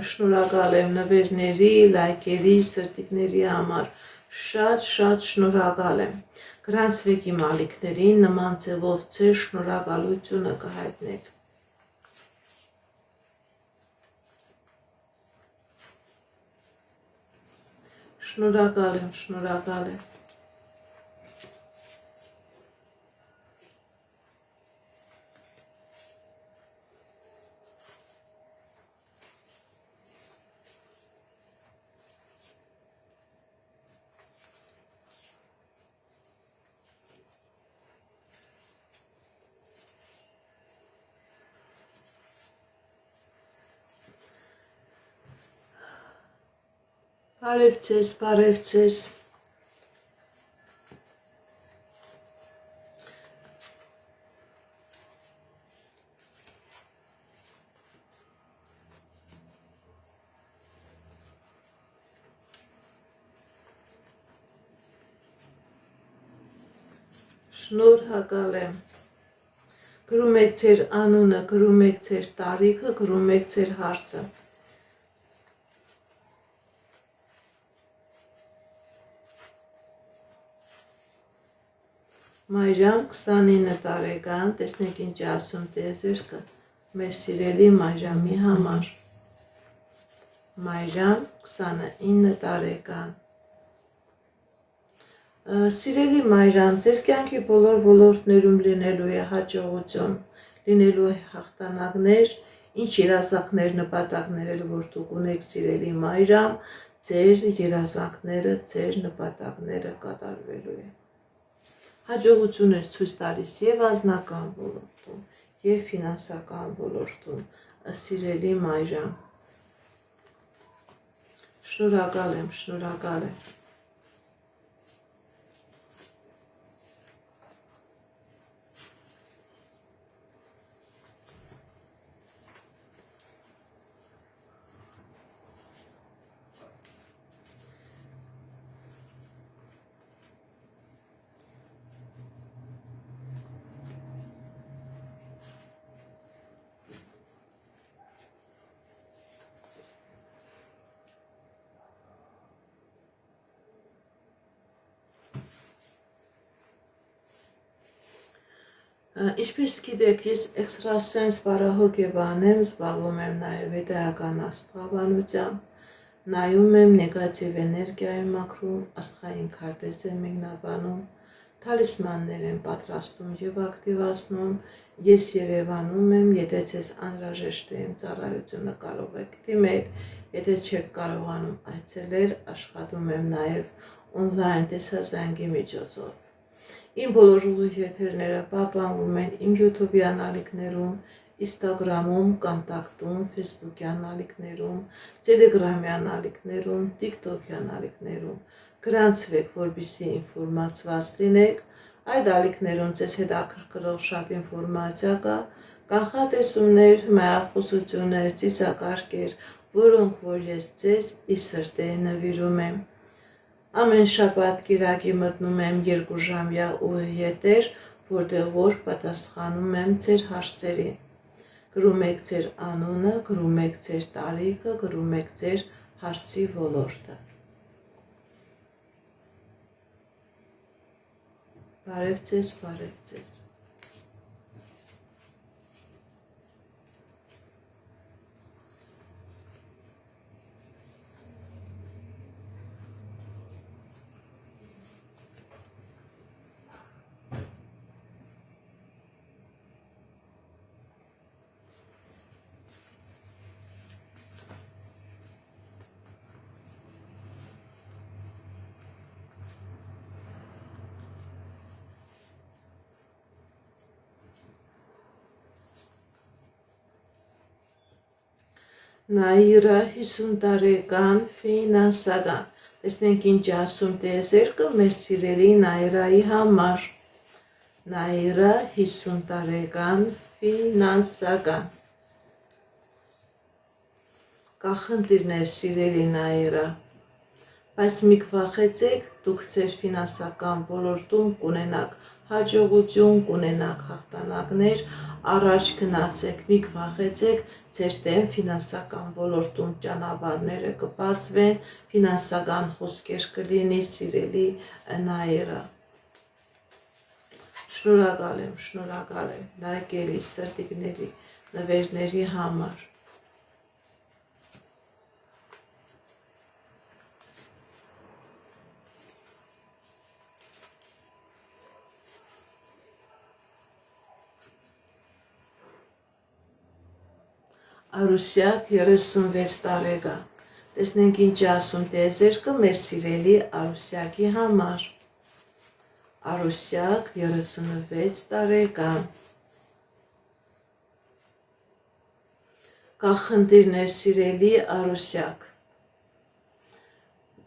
Շնորհակալ եմ նվերների, լայքերի, սրտիկների համար, շատ շնորհակալ եմ, գրանցվեք իմ ալիքներին, նման ձևով ձեր շնորհակալությունը կհայտնեք։ Շնորհակալ եմ։ Բարև ձեզ։ Շնորհակալ եմ։ Գրում եք ձեր անունը, գրում եք ձեր տարիքը, գրում եք ձեր հարցը։ Մայրամ 29 տարեկան, տեսնեք ինչ ասում տիեզերքը, մեր սիրելի Մայրամի համար։ Մայրամ 29 տարեկան։ Սիրելի Մայրամ, ձեր կյանքի բոլոր ոլորտներում լինելու է հաջողություն, լինելու է հաղթանակներ, ինչ երազանքներ, նպատակներ էլ որ դուք ունեք, սիրելի Մայրամ, ձեր երազանքները, ձեր նպատակները կատարվելու է։ Հաջողություն է ցույց տալիս եւ անձնական ոլորտում, եւ ֆինանսական ոլորտում, սիրելի Մայրամ։ Շնորհակալ եմ։ Ինչպես գիտեք, ես էքստրասենս բարահոգեբան եմ, զբաղվում եմ նաև վեդայական աստղաբանությամբ, նայում եմ նեգատիվ էներգիայի մաքրում, աստղային քարտեզ եմ մեկնաբանում, թալիսմաններ եմ պատրաստում եւ ակտիվացնում, ես Երևանում եմ, եթե ձեզ անհրաժեշտ է իմ ծառայությունը կարող եք դիմել, եթե չեք կարողանում այցելել, աշխատում եմ նաև օնլայն տեսազանգի միջոցով։ Իմ բոլոր ուղիղեթերները պահպանվում են իմ յութուբյան ալիքներում, Instagram-ում, Կոնտակտում, Facebook-յան ալիքներում, Telegram-յան ալիքներում, TikTok-յան ալիքներում։ Գրանցվեք, որպեսզի ինֆորմացված լինեք։ Այդ ալիքներում ձեզ հետաքրքրող շատ ինֆորմացիա կա, կանխատեսումներ, հմայախոսություններ, ծիսակարգեր, որոնք որ ես ձեզ ի սրտե նվիրում եմ։ Ամեն շաբաթ կիրակի մտնում եմ 2-ժամյա ուղիղեթեր, որտեղ որ պատասխանում եմ ձեր հարցերին։ Գրում եք ձեր անունը, գրում եք ձեր տարիքը, գրում եք ձեր հարցի ոլորտը։ Բարև ձեզ։ Նաիրա 50 տարեկան ֆինանսական։ Տեսնենք ինչ ասում տիեզերքը մեր սիրելի Նաիրայի համար։ Նաիրա 50 տարեկան ֆինանսական։ Կա խնդիրներ սիրելի Նաիրա, բայց մի քվախեցեք, դուք ձեր ֆինանսական ոլորտում կունենաք հաջողություն, կունենաք հաղթանակներ, առաջ գնացեք, մի քվախեցեք, ձեր դեմ ֆինանսական ոլորտում ճանապարհները կբացվեն, ֆինանսական խոսքեր կլինի սիրելի Նաիրա։ Շնորհակալ եմ լայքերի, սրտիկների, նվերների համար։ Արուսյակ 36 տարեկան։ Տեսնենք ինչ ասում տիեզերքը մեր սիրելի Արուսյակի համար։ Արուսյակ 36 տարեկան։ Կա խնդիրներ սիրելի Արուսյակ,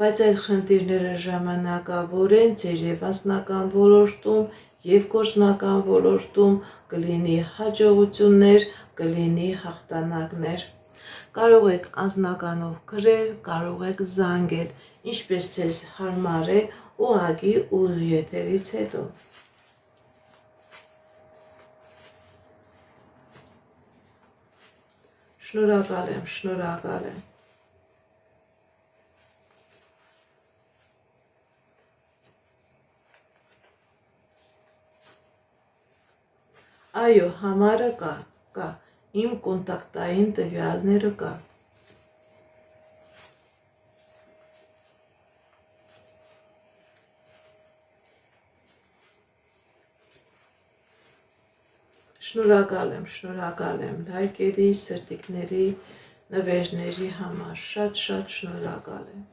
բայց այդ խնդիրները ժամանակավոր են ձեր եւ անձնական ոլորտում եւ գործնական ոլորտում կլինի հաջողություններ, կլինի հաղթանակներ։ Կարող եք անձնականով գրել, կարող եք զանգել, ինչպես ձեզ հարմար է, ուղղակի ուղիղ եթերից հետո։ Շնորհակալ եմ։ Այո, համարը կա, իմ կոնտակտային տվյալները կա։ Շնորհակալ եմ լայքերի, սրտիկների, նվերների համար, շատ շնորհակալ եմ։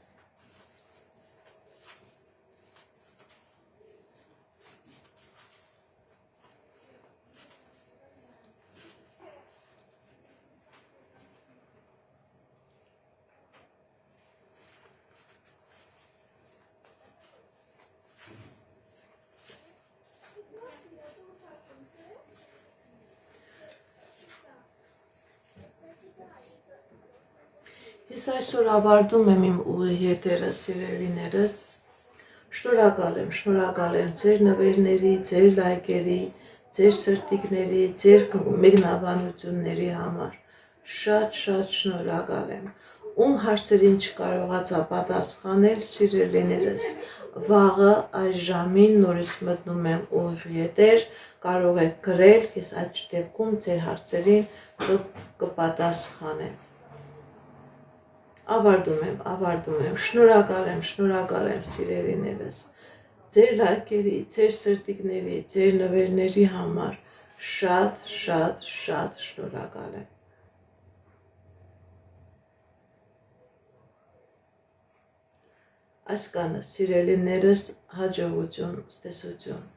Ես այսօր ավարտում եմ իմ ուղիղ եթերը, սիրելիներս։ Շնորհակալ եմ ձեր նվերների, ձեր լայքերի, ձեր սրտիկների, ձեր մեկնաբանությունների համար։ Շատ շնորհակալ եմ։ Ում հարցերին չկարողացա պատասխանել, սիրելիներս, վաղը այս ժամին նորից մտնում եմ ուղիղ եթեր, կարող եք գրել, ես այդ դեպքում ձեր հարցերին կպատասխանեմ։ Ավարտում եմ, շնորհակալ եմ սիրելիներս, ձեր լայքերի, ձեր սրտիկների, ձեր նվերների համար, շատ շնորհակալ եմ։ Այսքանը սիրելիներս, հաջողություն, ցտեսություն։